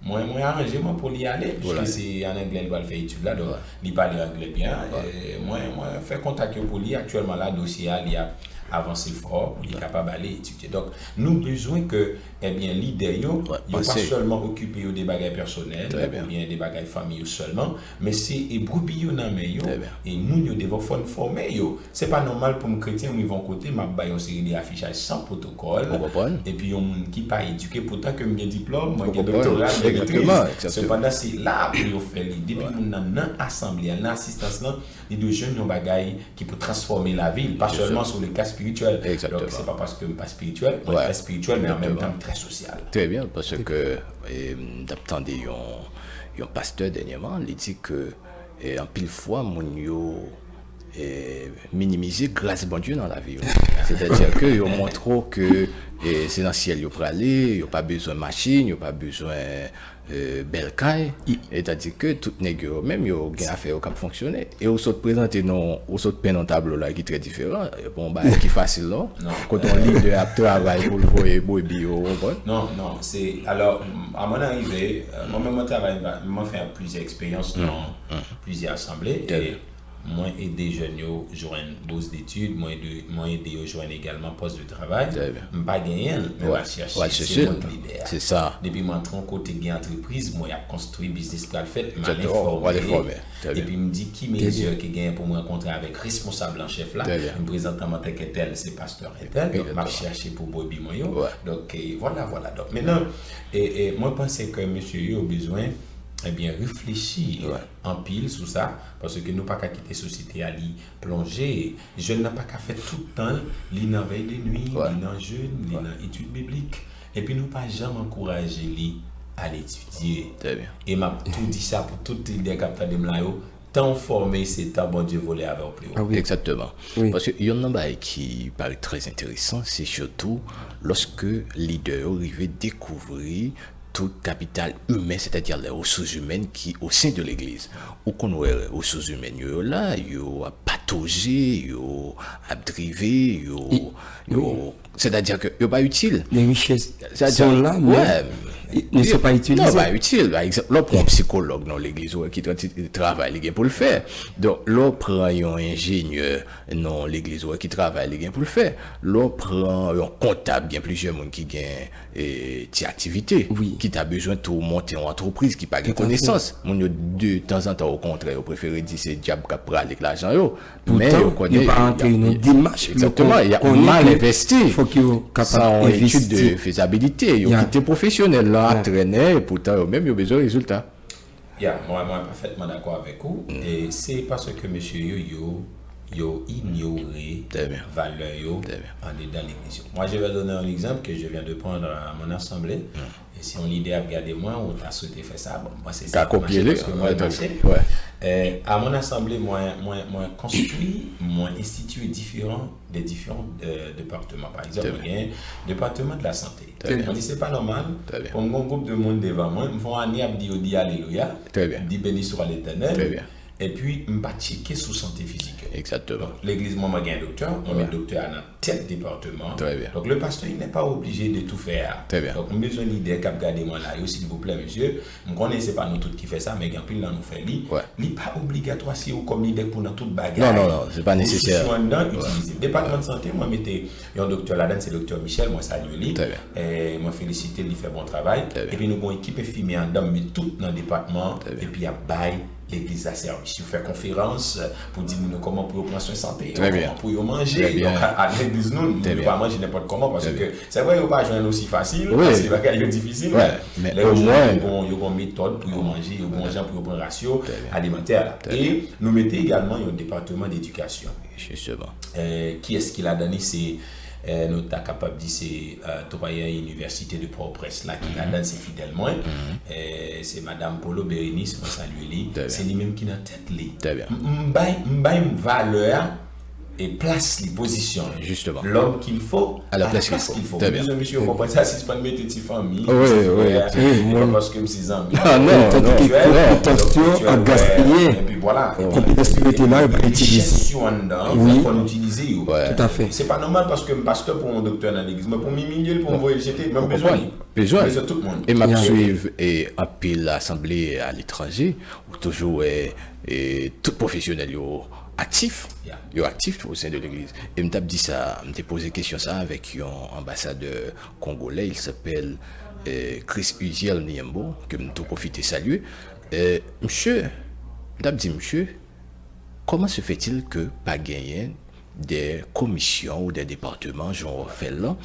Moi, arrangé pour y aller, puisque c'est en anglais, il va faire études là, donc il parle anglais bien. Moi, fait contact pour lui. Actuellement là, dossier, il y a avancer fort pour être capable d'aller étudier. Donc, nous avons besoin que, leader, pas seulement occupé des bagages personnels, ou bien des bagages familiaux seulement, mais c'est brouillé dans les et nous devons former. Ce n'est pas normal pour un chrétien, ils vont côté, ma baille une série d'affichages sans protocole, et puis on qui pas éduqué, pourtant que j'ai diplôme, moi j'ai doctorat, cependant c'est là pour faire depuis qu'on a une assemblée, une assistance là, les deux jeunes ont bagages qui peuvent transformer la ville, pas seulement sur le cas spirituel. Exactement. Donc, c'est pas parce que je ne suis pas spirituel, je suis très spirituel, mais en même temps très social. Très bien, parce que d'attendez un pasteur dernièrement, il dit que en pile fois, mon minimiser grâce bon Dieu dans la vie. C'est-à-dire que ils montrent que c'est dans le ciel ils peuvent aller, ils n'ont pas besoin de machine, ils n'ont pas besoin belle caille. C'est-à-dire que tout nègre même ils ont bien affaire au cap fonctionner. Et au saut présenter non au saut peint dans tableau là qui est très différent. Bon bah qui facile là. Quand on lit de travail pour le voir bio. Non, c'est alors à mon arrivée, moi-même mon travail m'a fait plusieurs expériences dans plusieurs assemblées. Moi aider jeunes yo joindre bourse d'études, moi aider yo joindre également poste de travail. Pas gagner mais va chercher mon leader. C'est ça. Depuis moi entrer côté gain entreprise, moi a construit business plan fait, m'a informé. Et puis me dit qui mesure qui gagne pour me rencontrer avec responsable en chef là, me présente en tant que tel, c'est pasteur et tel, donc m'a chercher pour Bobby Moyo. Donc voilà. Donc maintenant moi pensais que monsieur yo a besoin réfléchir en pile sur ça, parce que nous pas qu'à quitter la société à l'y plonger. Je n'ai pas qu'à faire tout le temps, l'y dans veille de nuit, l'y dans jeûne, l'y dans études bibliques, et puis nous pas jamais encourager l'y à l'étudier. Et m'a tout dit ça pour toutes les capteurs de Mlayo, tant formé, c'est tant bon Dieu volé avec plus haut. Exactement. Parce qu'il y a un chose qui paraît très intéressant, c'est surtout lorsque leader arrive à découvrir tout capital humain, c'est-à-dire les ressources humaines qui au sein de l'église. Ou qu'on a les ressources humaines, là, il y a patauger, il y a driver, c'est-à-dire que il n'est pas utile. Les richesses sont là, mais ne sont pas utilisées. Non, pas utile. Par exemple, là, prend un psychologue dans l'église qui travaille pour le faire. Donc, là, prend un ingénieur dans l'église qui travaille pour le faire. Là, prend un comptable, il y a plusieurs personnes qui gagnent des activités, qui a besoin de monter une entreprise, qui n'a pas de connaissances. De temps en temps, au contraire, on préfère dire c'est le diable qui a pris avec l'argent. Mais il n'y a pas une démarche. Exactement, il y a mal investi. Il faut qu'il y ait capable une étude de faisabilité. Il y a été professionnel là, à traîner, pourtant, même il y a besoin de résultats. Moi, parfaitement d'accord avec vous. Et c'est parce que monsieur yo ignoré valeur en dedans l'église. Moi, je vais donner un exemple que je viens de prendre à mon assemblée. Et si on l'idée à regarder moi, on a souhaité faire ça. Bon, moi, c'est ça. À mon assemblée, moi construit, moi institué des différents départements. Par exemple, il y a un département de la santé. On dit c'est pas normal. Pour un groupe de monde devant moi, ils me font un niab dit alléluia, dit béni soit l'Éternel. et puis je vais checker sous santé physique. Exactement. L'église, moi, j'ai un docteur, on met docteur dans tel département. Très bien. Donc le pasteur, il n'est pas obligé de tout faire. Très bien. Donc, on a besoin d'idées qui regardez moi là, s'il vous plaît, monsieur. Je ne connais pas nous tous qui fait ça, mais il y a pile dans nous fait lui. Il n'est pas obligatoire si vous comme l'idée pour nous toute bagarre. Non, c'est pas nécessaire. Département de santé, moi, mettez un docteur là-dedans, c'est le docteur Michel, moi, salue lui. Et moi, félicite, il fait bon travail. Et puis, nous avons une équipe filmée en dame, mais tout dans le département. Et puis, il y a bail. L'église à service. Vous faites conférence pour dire comment pour prendre soin de santé, comment pour manger. Donc à l'église, nous ne pouvons pas manger n'importe comment parce que c'est vrai, vous ne pouvez pas joindre aussi facile, parce que c'est difficile. Mais au moins, il y a une méthode pour manger, il y a un gens pour prendre ratio alimentaire. Et nous mettons également un département d'éducation. Justement. Qui est-ce qu'il a donné? C'est nous sommes capables de dire c'est travailler à l'université de Port-au-Prince là qui l'a donné c'est fidèlement c'est madame Polo Bérénice moi saluer c'est lui-même qui n'a tête li m'baille valeur et place les positions justement l'homme qu'il faut à la place qu'il faut très bien monsieur on comprend ça si c'est pas de mettre petite famille oui parce que mes amis attention à gaspiller et puis voilà compétitivité là va utiliser oui faut l'utiliser tout à fait c'est pas normal parce que pasteur pour un docteur dans l'église mais pour milieu pour envoyer jeter même besoin tout le monde et m'a suivre et appeler l'assemblée à l'étranger ou toujours et tout professionnel actif au sein de l'église et me dit ça me posé question ça avec un ambassadeur congolais il s'appelle Chris Uziel Niembo que me tout profiter saluer monsieur comment se fait-il que pas gagner des commissions ou des départements genre fait là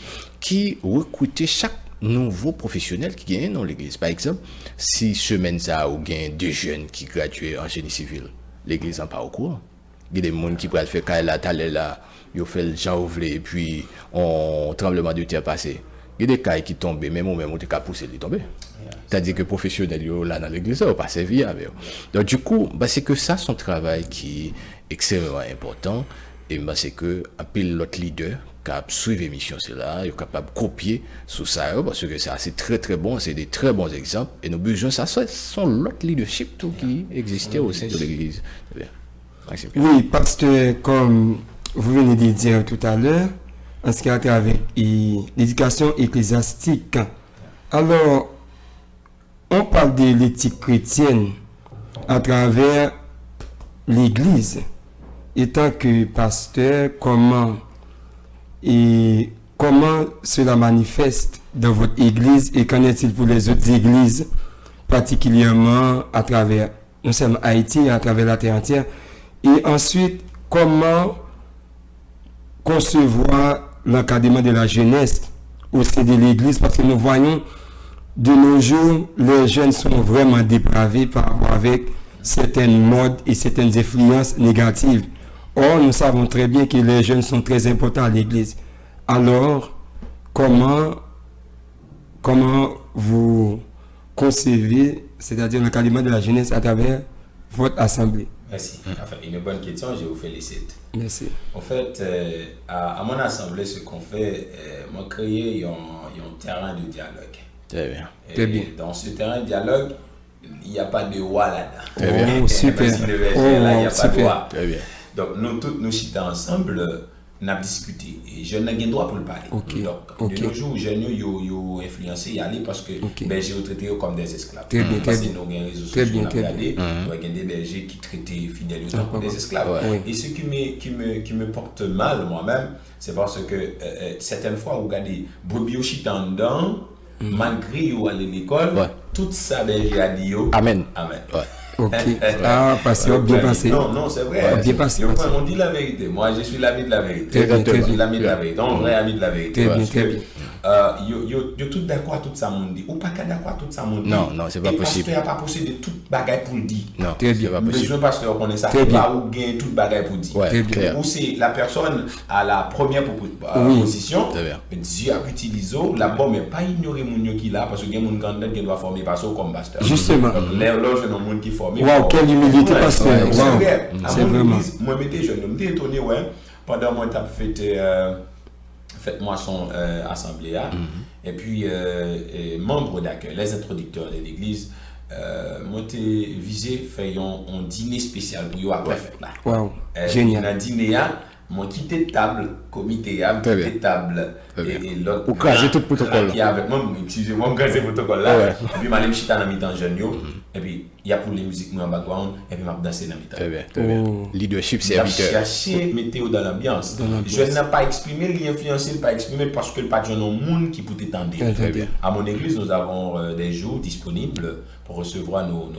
qui recrutent chaque nouveau professionnel qui gagne dans l'église par exemple si semaine ça ou gagne deux jeunes qui graduent en génie civil l'église en pas au courant. Il y a des gens qui peuvent faire quand là, ils fait le Jean Ouvré et puis on tremblement de terre passé. Il y a des cas qui tombent, même on est capable de tomber. C'est-à-dire que les professionnels là dans l'église, on pas servi avec eux. Donc du coup, c'est que ça, son travail qui est extrêmement important. Et c'est que un pilote leader qui a suivi l'émission, c'est là, il est capable de copier sur ça, parce que c'est très très bon, c'est des très bons exemples. Et nos besoins, ça sont l'autre leadership tout qui existait au sein de l'église. Oui, parce que comme vous venez de dire tout à l'heure, en ce qui a trait avec l'éducation ecclésiastique, alors on parle de l'éthique chrétienne à travers l'église. Étant que pasteur, comment cela manifeste dans votre église et qu'en est-il pour les autres églises, particulièrement à travers, non seulement Haïti, mais à travers la terre entière. Et ensuite, comment concevoir l'encadrement de la jeunesse au sein de l'église, parce que nous voyons de nos jours, les jeunes sont vraiment dépravés par rapport avec certaines modes et certaines influences négatives. Or, nous savons très bien que les jeunes sont très importants à l'église. Alors, comment vous concevez, c'est-à-dire l'encadrement de la jeunesse à travers votre assemblée? Merci. Enfin, une bonne question, je vous félicite. Merci. En fait, à mon assemblée, ce qu'on fait, moi, créer un terrain de dialogue. Très bien. Très bien. Dans ce terrain de dialogue, il n'y a pas de roi là-dedans. Très bien. Oh, super. Là, il n'y a pas de roi. Très bien. Donc, nous tous, nous chita ensemble, nous avons discuté. Et je n'ai pas droit pour le parler. Okay. Donc, de nos jours, je n'ai pas influencé y aller parce que les bergers ont traité comme des esclaves. Très bien, parce que nous avons des réseaux sociaux, nous avons des bergers qui traitaient fidèles comme des esclaves. Et ce qui me porte mal moi-même, c'est parce que certaines fois, vous regardez, brebis chita en dedans, malgré vous allez à l'école, tout ça berger a dit Amen. Amen. Ok. Ah, parce que bien passé. Non, c'est vrai. Bien passé. On dit la vérité. Moi, je suis l'ami de la vérité. Très bien. L'ami de la vérité. Un vrai ami de la vérité. Très bien. Yo tout d'accord à tout ça monde dit. Ou pas d'accord à tout ça monde dit. Non, c'est pas possible. Et pasteur n'a pas possédé toute bagaille pour le dire. Non, c'est pas possible. Besoin pasteur connaît ça. Pas ou gain toute bagaille pour dire. Ou c'est la personne à la première position. Dieu a utilisé la bombe mais pas ignorer mon qui là parce que gen moun grandeur qui doit former pasteur comme pasteur. Justement. Là je non monde qui forme. Wow, quelle humilité pasteur. C'est vraiment. Moi m'étais jeune, m'étais étonné pendant moi t'as fait moisson assemblée et puis membres d'accueil, les introducteurs de l'église moi t'ai visé faire un dîner spécial pour yo après fête là. Wow. Génial. Dans dîner moi quitté table comité quitté table et l'autre ou craser tout protocole qui avec moi excusez-moi craser protocole là et puis m'aller chita dans mi-temps jeune yo et puis il y a pour les musiques en background et puis m'a danser dans mi-temps. Très bien. Leadership serviteur. Chercher météo dans l'ambiance. Je n'ai pas exprimé l'influencer pas exprimé parce que le patron non monde qui peut t'étendre. À mon église nous avons des jours disponibles pour recevoir nos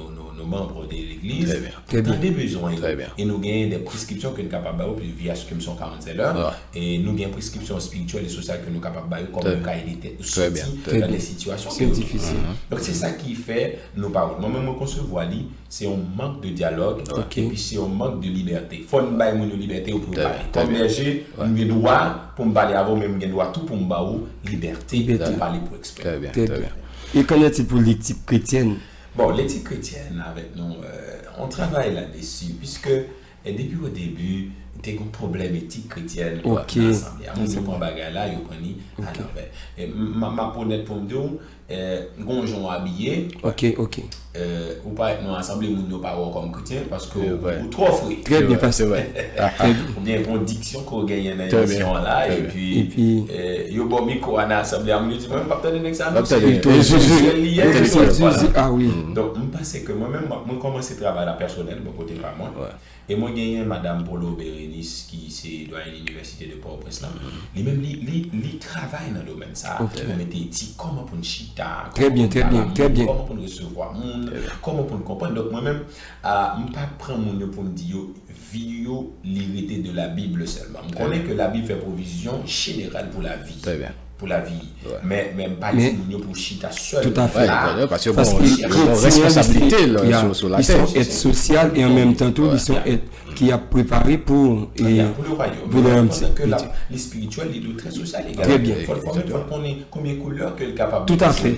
membres de l'église dans des besoins et nous gagnons des prescriptions que nous sommes capables de faire via ce que nous sommes 47 heures et nous gagnons des prescriptions spirituelles et sociales que nous sommes capables de faire comme nous avons été dans des situations difficiles. Donc c'est ça qui fait nos paroles. Moi-même je concevoir c'est un manque de dialogue et puis c'est un manque de liberté. Il faut nous bailler mon liberté pour parler. Comme berger, nous avons droit pour me parler avant même nous droit tout pour me bailler liberté de parler pour exprimer. Très bien. Et qu'en est-il pour l'éthique chrétienne? Bon, l'éthique chrétienne, avec nous, on travaille là-dessus, puisque depuis au début, il y a un problème éthique chrétienne dans l'Assemblée. À mon niveau, là, il y a un à l'envers. Et ma honnête pour me dire, gonjon habillé, ou pas être dans l'Assemblée, nous pas comme chrétien, parce que vous trop offrez. Très bien passé, ou bien une diction qu'on gagne dans l'émission là, et puis, il y a un bon micro à l'Assemblée, je dis, même pas peut-être un examen. Ah oui. Donc, je pense que moi-même, je commence à travailler personnel, de côté par moi. Et moi, j'ai Madame Polo Bérénice, qui est doyen de l'université de Port-au-Prince. Lui-même, il travaille dans le domaine ça. Il met éthique, comment pour une chita, très bien. Comment pour recevoir monde, comment pour comprendre. Donc, moi-même, je ne pas prendre mon pour me dire, l'hérité de la Bible seulement. Je connais que la Bible fait provision générale pour la vie. Très bien. Pour la vie, mais même pas dire pour chita seul. Tout à fait. Parce qu'il y a une responsabilité sur la terre. Ils sont être social et en même temps ils sont être qui a préparé pour le royaume. Pour que les spirituels, les très social également. Très bien. Il faut connaître combien de couleurs que est capable. Tout à fait.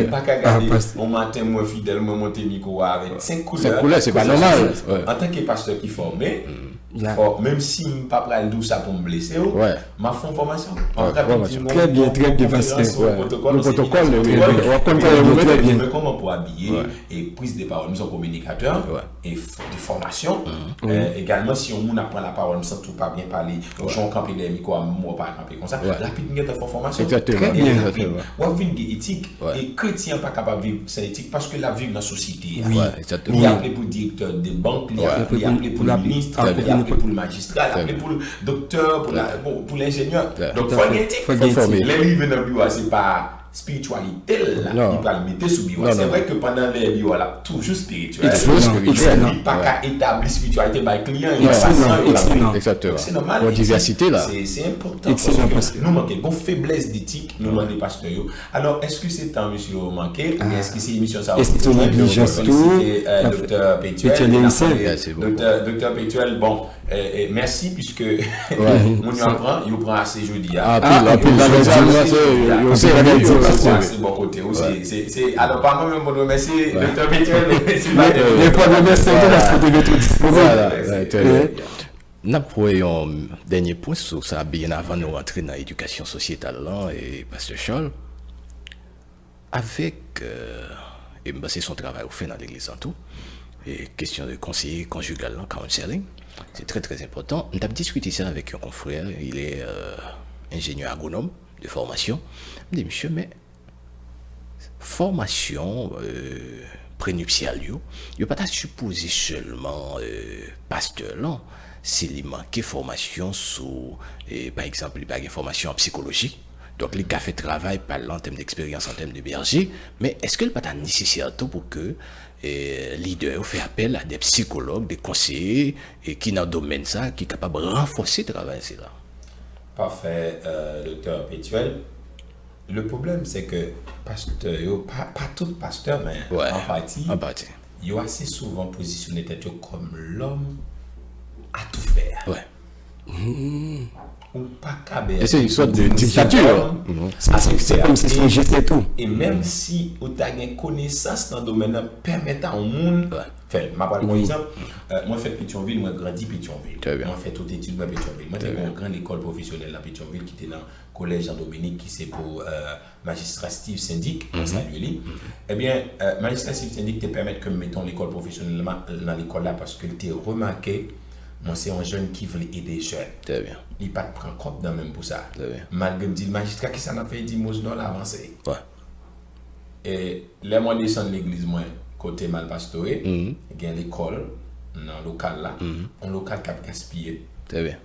Pas qu'à garder mon matin moi fidèle moi monter micro avec 5 couleurs. 5 couleurs, c'est pas normal. En tant que pasteur qui formé, même si je ne pas prendre tout ça pour me blesser, ma formation. Très bien passé. Le protocole, mais comment pour habiller et prise de parole, nous sommes communicateurs et de formation. Également, si on apprend la parole, nous ne sommes pas bien parler, nous sommes campés des micros, moi pas camper comme ça. Rapidement, il y a formation. Exactement. On a vu une éthique et chrétien pas capable de vivre cette éthique parce que la vie dans la société. Exactement. Il a appelé pour le directeur des banques, il a appelé pour le ministre, il a appelé pour le magistrat, il a appelé pour le docteur, pour l'ingénieur. Donc, il faut une éthique. Les livres dans le bureau, ce n'est pas spiritualité là, il va le mettre sous bureau. C'est vrai que pendant les bureaux, là, toujours spirituel. Il n'est pas qu'à établir spiritualité par client, il va exactement. C'est normal. La diversité là. C'est important parce que nous manquons une faiblesse d'éthique, nous manquons des pasteurs. Alors, est-ce que c'est un monsieur manqué ou est-ce que c'est l'émission ça? Est-ce que c'est une négligence tout? Docteur Pétuel. Docteur Pétuel, bon. Merci puisque mon apprend, il prend assez jeudi. C'est bon côté aussi. C'est alors pas moi même pour remercier Docteur Pétuel, mais pour remercier de nous avons un dernier point sur ça bien avant de rentrer dans l'éducation sociétale et Pasteur Charles avec et c'est son travail au fait dans l'église en tout et question de conseiller conjugal counseling. C'est très très important. On a discuté ça avec un confrère, il est ingénieur agronome de formation. Je me dis, monsieur, mais formation prénuptiale, il ne pas supposé seulement pasteur, non. S'il manque formation sur, par exemple, il n'y a pas de formation en psychologie. Donc, les cafés de travail parlent en termes d'expérience, en termes de berger. Mais est-ce que le pas nécessaire pour que leader fait appel à des psychologues, des conseillers et qui dans le domaine ça, qui est capable de renforcer le travail là. Parfait, docteur Pétuel. Le problème c'est que pasteur, pas tout pasteur, mais en partie, il est assez souvent positionné comme l'homme à tout faire. ou pas caber. Et c'est une sorte de dictature. C'est comme si c'est juste tout. Et même si vous avez une connaissance dans le domaine, permettre à un monde. Fait, par exemple, moi j'ai fait Pétionville, moi j'ai grandi Pétionville. Moi j'ai fait toute étude à Pétionville. Moi j'ai une grande école professionnelle à Pétionville qui était dans le collège Jean-Dominique qui c'est pour magistratif syndic. Eh bien, magistratif syndic te permet que mettons l'école professionnelle dans l'école là parce que tu as remarqué. Moi, c'est un jeune qui veut aider les jeunes. Très bien. Il n'y a pas de prendre compte dans même pour ça. Très bien. Malgré me dit le magistrat qui s'en a fait 10 mots dans l'avancée. Ouais. Et les mois descendent l'église, moi, côté Malpastoré, il y a l'école, dans le local là, un local qui a gaspillé. Très bien.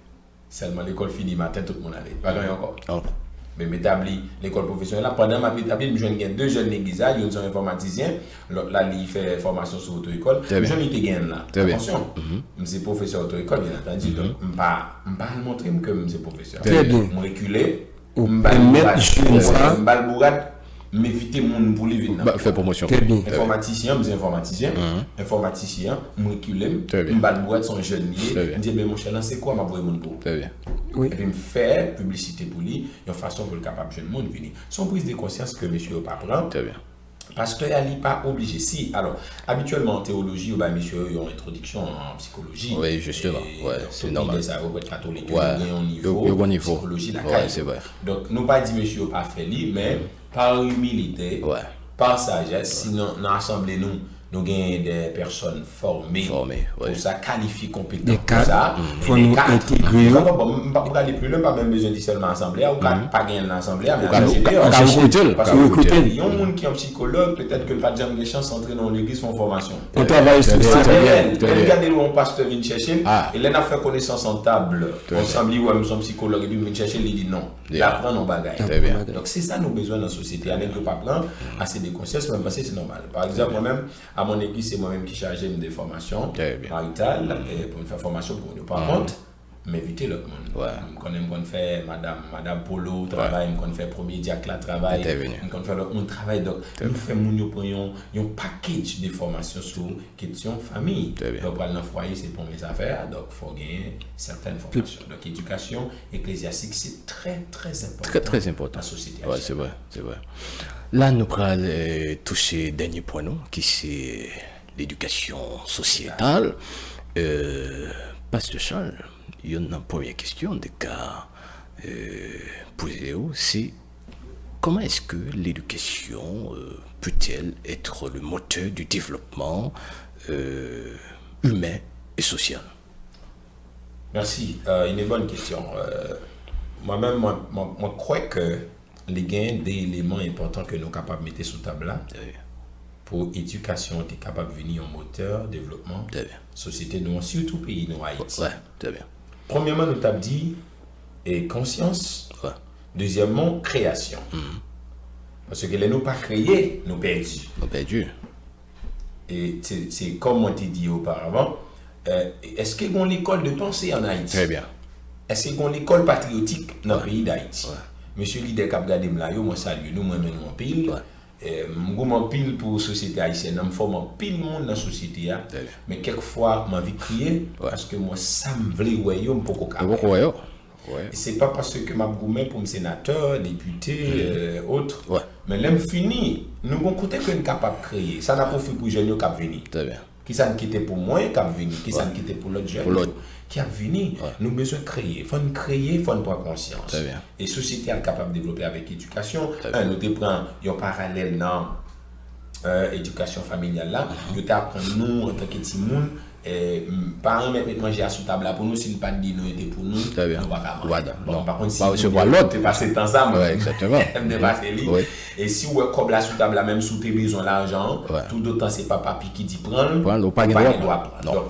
Seulement l'école finit matin, tout le monde allait. Pas encore. Encore. Mais m'établi l'école professionnelle là, pendant ma établi, je viens deux jeunes l'église, ils sont informaticiens, l'autre là, il fait formation sur auto-école. Je viens de gagner là. Attention, je suis professeur auto-école, bien entendu, donc je ne vais pas montrer que je suis professeur. Très bien. Je reculer, je vais m'éviter mon pour les vite. Faire promotion. Très bien. Informaticien, je suis informaticien. Informaticien, je recule, je vais son jeune lié. Je dis, mais mon cher, c'est quoi ma boîte mon pour? Très bien. Oui. Et puis, me faire publicité pour lui, de façon pour le capable de jeune monde venir. Son prise de conscience que monsieur pas prend. Très bien. Parce qu'il n'est pas obligé. Si, alors, habituellement en théologie, monsieur, il y a une introduction en psychologie. Oui, justement. Ouais, c'est normal. Ça va être catholique. Ouais. Il y a un niveau. Psychologie, ouais, c'est vrai. Donc, nous pas dit monsieur pas fait lui, mais par humilité, par sagesse, sinon, dans l'assemblée, nous avons des personnes formées pour ça, qualifiées, compétentes pour ça. Il faut nous intégrer. Je ne vais pas aller plus loin, pas même besoin de seulement l'assemblée, ou pas gagner l'assemblée, mais parce qu'il y a un monde qui est un psychologue, peut-être que le pas de jamais de chance d'entrer dans l'église font formation. On travaille sur ça. Regardez où on pasteur vient chercher, et là, on a fait connaissance en table. On semble où nous sommes psychologues, et puis vient chercher, il dit non. Il apprend nos bagages. Donc, c'est ça nos besoins dans la société. Avec le pas prendre assez de conscience, même parce que c'est normal. Par exemple, moi-même, à mon église, c'est moi-même qui chargeais des formations maritales pour me faire formation pour nous. Par contre, m'inviter l'autre monde. Je me faire Madame Polo travail, je me faire premier diacre travail, je me faire l'autre monde travail. Donc, nous faisons un package de formations sur question famille. Donc, dans le foyer, c'est pour mes affaires, donc il faut gagner certaines formations. Donc, éducation ecclésiastique, c'est très, très important. Très important. Dans la société. Ouais, c'est vrai. Là, nous allons toucher le dernier point, qui c'est l'éducation sociétale. Pasteur Charles, il y a une première question de cas posée, c'est comment est-ce que l'éducation peut-elle être le moteur du développement humain et social? Merci, une bonne question. Moi-même, moi crois que les gains des éléments importants que nous sommes capables de mettre sur table là, pour l'éducation, tu es capable de venir en moteur, développement, société, nous, surtout pays, nous, Haïti. Très bien. Premièrement, nous t'avons dit conscience. Deuxièmement, création. Parce que les nous pas créés, nous perdus. Et c'est comme on t'a dit auparavant, est-ce qu'il y a une école de pensée en Haïti? Très bien. Est-ce qu'il y a une école patriotique dans le pays d'Haïti? Monsieur Lider Kapgade Mlayo, moi salue, nous moi nous en pile. Je pile pour la société haïtienne, je forme pile monde dans la société. Mais quelquefois, je vis crier parce que moi, ça me veut voyer pour qu'on c'est pas parce que je suis pour sénateur, député, autres. Mais l'aime fini, nous avons côté que nous sommes capables de créer. Ça n'a pas fait pour les jeunes qui venir. Qui ça ne quitté pour moi qui venir, qui ça ne quitté pour l'autre jeune qui a venu. Nous avons besoin de créer. Il faut créer, il faut prendre conscience. Et la société est capable de développer avec l'éducation. Nous prenons un parallèle dans l'éducation familiale là. Nous apprenons nous en tant que petit monde. Parents mettent manger à sous table pour nous, s'il pas dit nous était pour nous, nous pas bon, par contre, si vous l'autre, passer temps ça, exactement. Et si vous comme la sous table même sous tes besoins l'argent, tout d'autant c'est pas papi qui dit prendre, pas droit. Donc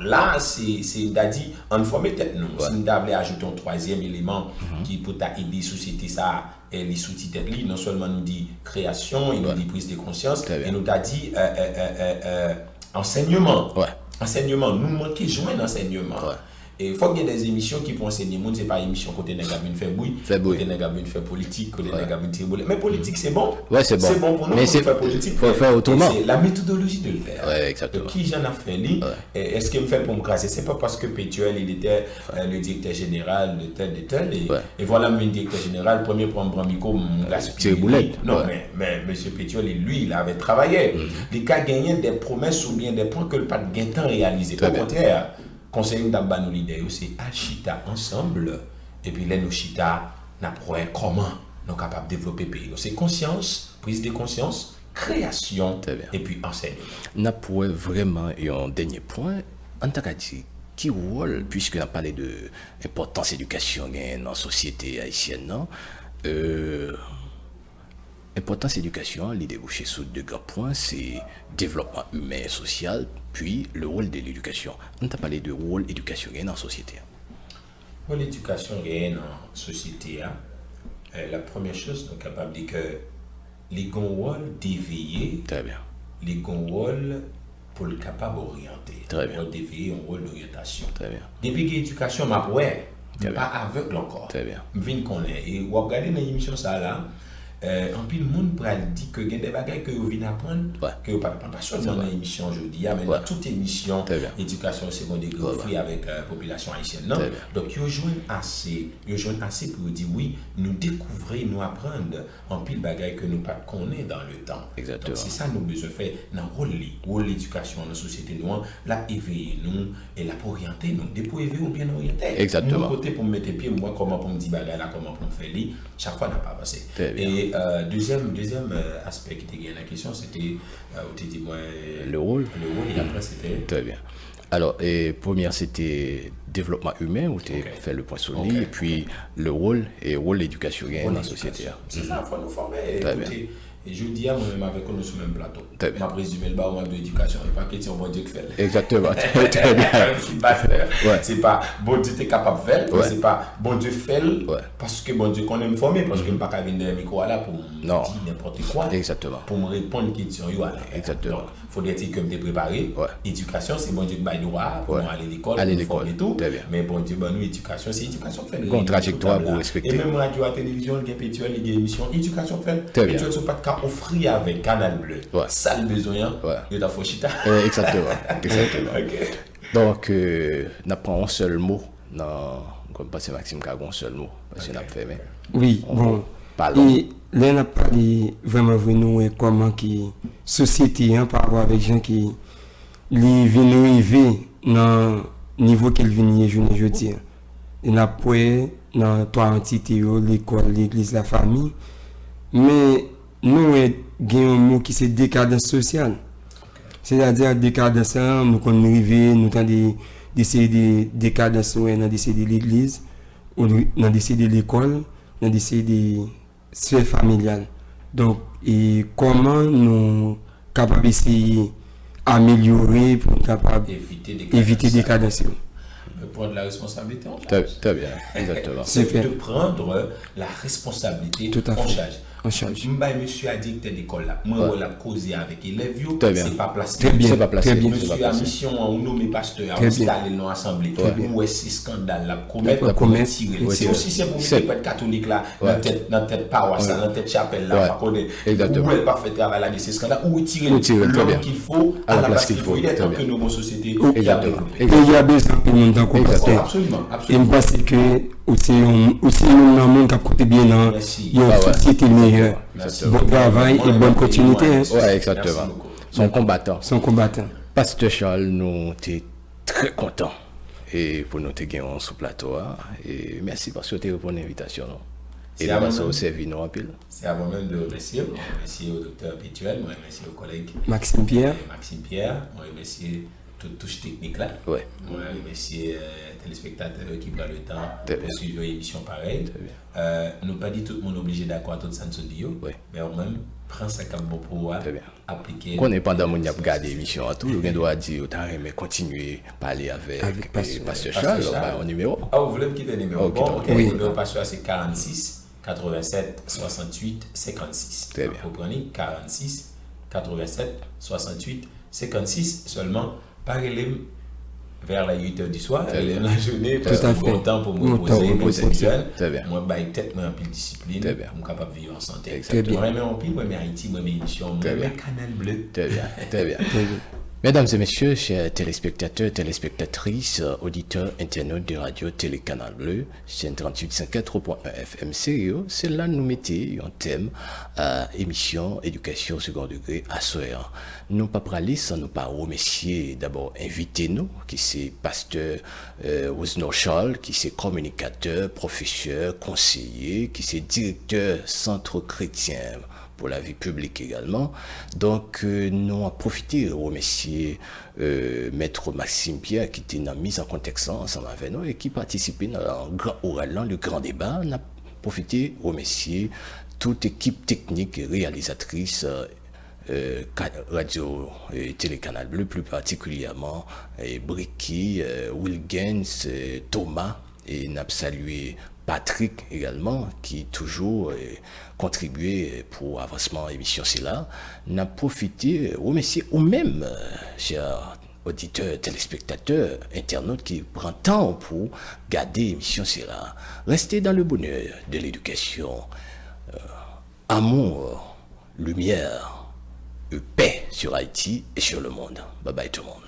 là c'est d'adi en former tête nous. Si nous avons ajouter un troisième élément qui peut aider société ça et les sous-titres non seulement nous dit création, il nous dit prise de conscience et nous t'a dit enseignement. Enseignement, nous manquons joindre enseignement. Et il faut qu'il y ait des émissions qui pour enseigner le monde, ce n'est pas une émission côté Nagabine fait bruit, côté Nagabine fait politique, côté Nagabine triboulet. Mais politique, c'est bon. Ouais, c'est bon. C'est bon pour nous, mais faire politique. Il faut faire autrement. C'est la méthodologie de le faire. Ouais, exactement. Qui j'en a fait, est-ce qu'il me fait pour me craser? C'est pas parce que Pétuel, il était le directeur général de tel. Et voilà, le directeur général, premier prendre un micro, non, mais M. Pétuel, lui, il avait travaillé. Les cas gagnaient des promesses ou bien des points que le pas de temps réalisé. Au contraire, conseil d'Abano l'idée, c'est achita ensemble. Et puis là, nous chita, nous apprenons comment nous sommes capables de développer le pays. C'est conscience, prise de conscience, création et puis enseignement. Nous avons vraiment un dernier point. En tant qu'dit, qui rôle, puisque nous avons parlé de l'importance de l'éducation dans la société haïtienne, non? L'importance de l'éducation, les débouchés sur deux grands points, c'est développement humain et social, puis le rôle de l'éducation. On t'a parlé de rôle éducation dans la société. Pour l'éducation dans la société, la première chose, nous sommes capables de dire que les rôle d'éveiller, les rôle pour le capable orienter. Très bien. D'éveiller un rôle d'orientation. Très bien. Depuis que l'éducation m'a pas aveugle encore. Très bien. Je viens de connaître. Et vous regardez dans l'émission ça là, en plus, le monde dit que il y a des bagages que vous venez apprendre, que vous ne parlez pas seulement dans l'émission aujourd'hui, mais dans toute émission d'éducation secondaire avec la population haïtienne. Non? Donc, ils joignent assez pour dire oui, nous découvrir, nous apprendre en pile bagages que nous ne connaissons pas dans le temps. Exactement. Donc, c'est ça que nous besoin faire dans le rôle de l'éducation dans la société noire, la éveiller nous et la pour orienter nous. Dès pour éveiller ou bien orienter. Exactement. Mon côté pour me mettre pied, moi, comment pour me dire bagages là, comment pour me faire lire, chaque fois n'a pas passé. Et deuxième aspect qui était gagné la question, c'était le rôle. Et après c'était. Très bien. Alors, première c'était développement humain où tu fait le point sur lui, et puis le rôle et rôle d'éducation dans la société. C'est ça, il faut nous former. Très bien. Et je dis à moi-même avec nous sur le même plateau. Ma présumé le bas de l'éducation, et pas question bon Dieu qui fait. Exactement. Très bien. C'est pas bon Dieu t'es capable de faire, c'est pas bon Dieu fait parce que bon Dieu qu'on aime former, parce que je ne peux pas venir dans le micro là pour dire n'importe quoi. Exactement. Pour me répondre à une question. Exactement. Il faudrait dire que je me préparé. Éducation, c'est bon Dieu qui m'a droit pour aller à l'école, et tout. Mais bon Dieu, nous, éducation, c'est éducation qui fait une trajectoire pour respecter. Et même radio à télévision, il y a Pétuel, il y a émission, éducation fait. Pétuel, ce n'est pas de cas offrir avec Canal Bleu. Ça, le besoin, il y a Fochita. Exactement. Donc, nous apprenons un seul mot, comme pas Maxime Cagon, un seul mot, parce qu'on a fait. Oui, bon. Et là, on a parlé vraiment de comment qui société par rapport avec gens qui viennent arriver dans le niveau qu'ils viennent jeudi. Il a pas dans trois entités, l'école, l'église, la famille. Mais nous avons un mot qui c'est décadence sociale. C'est-à-dire décadence, nous quand nous arrivons, nous avons des décadences dans de l'église, ou dans de l'école, dans de sphère familiale. Donc, et comment nous capables d'essayer d'améliorer pour capable éviter des cas d'incident. Prendre la responsabilité en charge. Très bien, exactement. C'est de prendre la responsabilité en charge. Monsieur a dit que l'école là, moi on l'a causé avec élèves, c'est pas placé. C'est pas placé. Monsieur a mission on nommé pasteur, on installé dans l'assemblée. Où est ce scandale là commettre c'est aussi c'est pour mettre catholique là dans tête paroisse, dans tête chapelle là, pas connaître. Où elle pas fait travail là de ce scandale, où tirer l'homme qu'il faut à la place qu'il faut. Il est temps que nos sociétés il y a besoin de monde dans comportement. Absolument. Et je pense que aussi nous dans monde qui côté bien dans une société meilleure. Bon travail et bonne continuité. Oui, exactement. Son combattant. Pasteur Charles, nous sommes très contents et pour nous te gagner sur plateau. Et merci parce que tu as répondu à l'invitation. Et là, ça servi nous en pile. C'est à moi-même de remercier. Je remercie au docteur Pétuel, je remercie au collègue Maxime Pierre, je remercie toute touche technique là. Oui. Je remercie les téléspectateurs qui prennent le temps de suivre l'émission pareil. Nous pas dit tout le monde obligé d'accord à tout ça nous dit, mais au même prend ça comme bon pour appliquer. Qu'on est pendant mon regarder l'émission à tout, on doit dire mais continuer à parler avec Pasteur Charles au numéro. Ah, vous voulez me quitter le numéro? Bon, OK. Le numéro Pasteur c'est 46 87 68 56. Très bien. Vous prenez 46 87 68 56 seulement. Parlez vers les 8h du soir, la journée, parce que bon temps pour me poser, moi, moi, tête, moi, un peu de discipline, pour être capable de vivre en santé. Exactement. Moi, en pile, moi, Haïti, moi, mes émissions, moi, Canal Bleu. Très bien, très bien. Mesdames et messieurs, chers téléspectateurs, téléspectatrices, auditeurs, internautes de Radio Télécanal Bleu, chaîne 38.4.1 FM Sérieux, c'est là nous mettons un thème à émission éducation au second degré à soir. Nous pas parler sans nous pas remercier d'abord inviter nous, qui c'est pasteur Osno Charles, qui c'est communicateur, professeur, conseiller, qui c'est directeur centre chrétien pour la vie publique également. Donc, nous avons profité de remercier Maître Maxime Pierre qui était dans la mise en contexte ensemble avec nous et qui participait dans le grand débat. On a profité de remercier toute équipe technique et réalisatrice Radio et Télécanal Bleu, plus particulièrement Bricky, Wilgens, Thomas, et n'a salué Patrick également, qui toujours contribué pour avancement émission c'est là. N'a profité remercier ou même chers auditeurs, téléspectateurs, internautes qui prennent temps pour garder émission c'est là. Restez dans le bonheur de l'éducation, amour, lumière, paix sur Haïti et sur le monde. Bye bye tout le monde.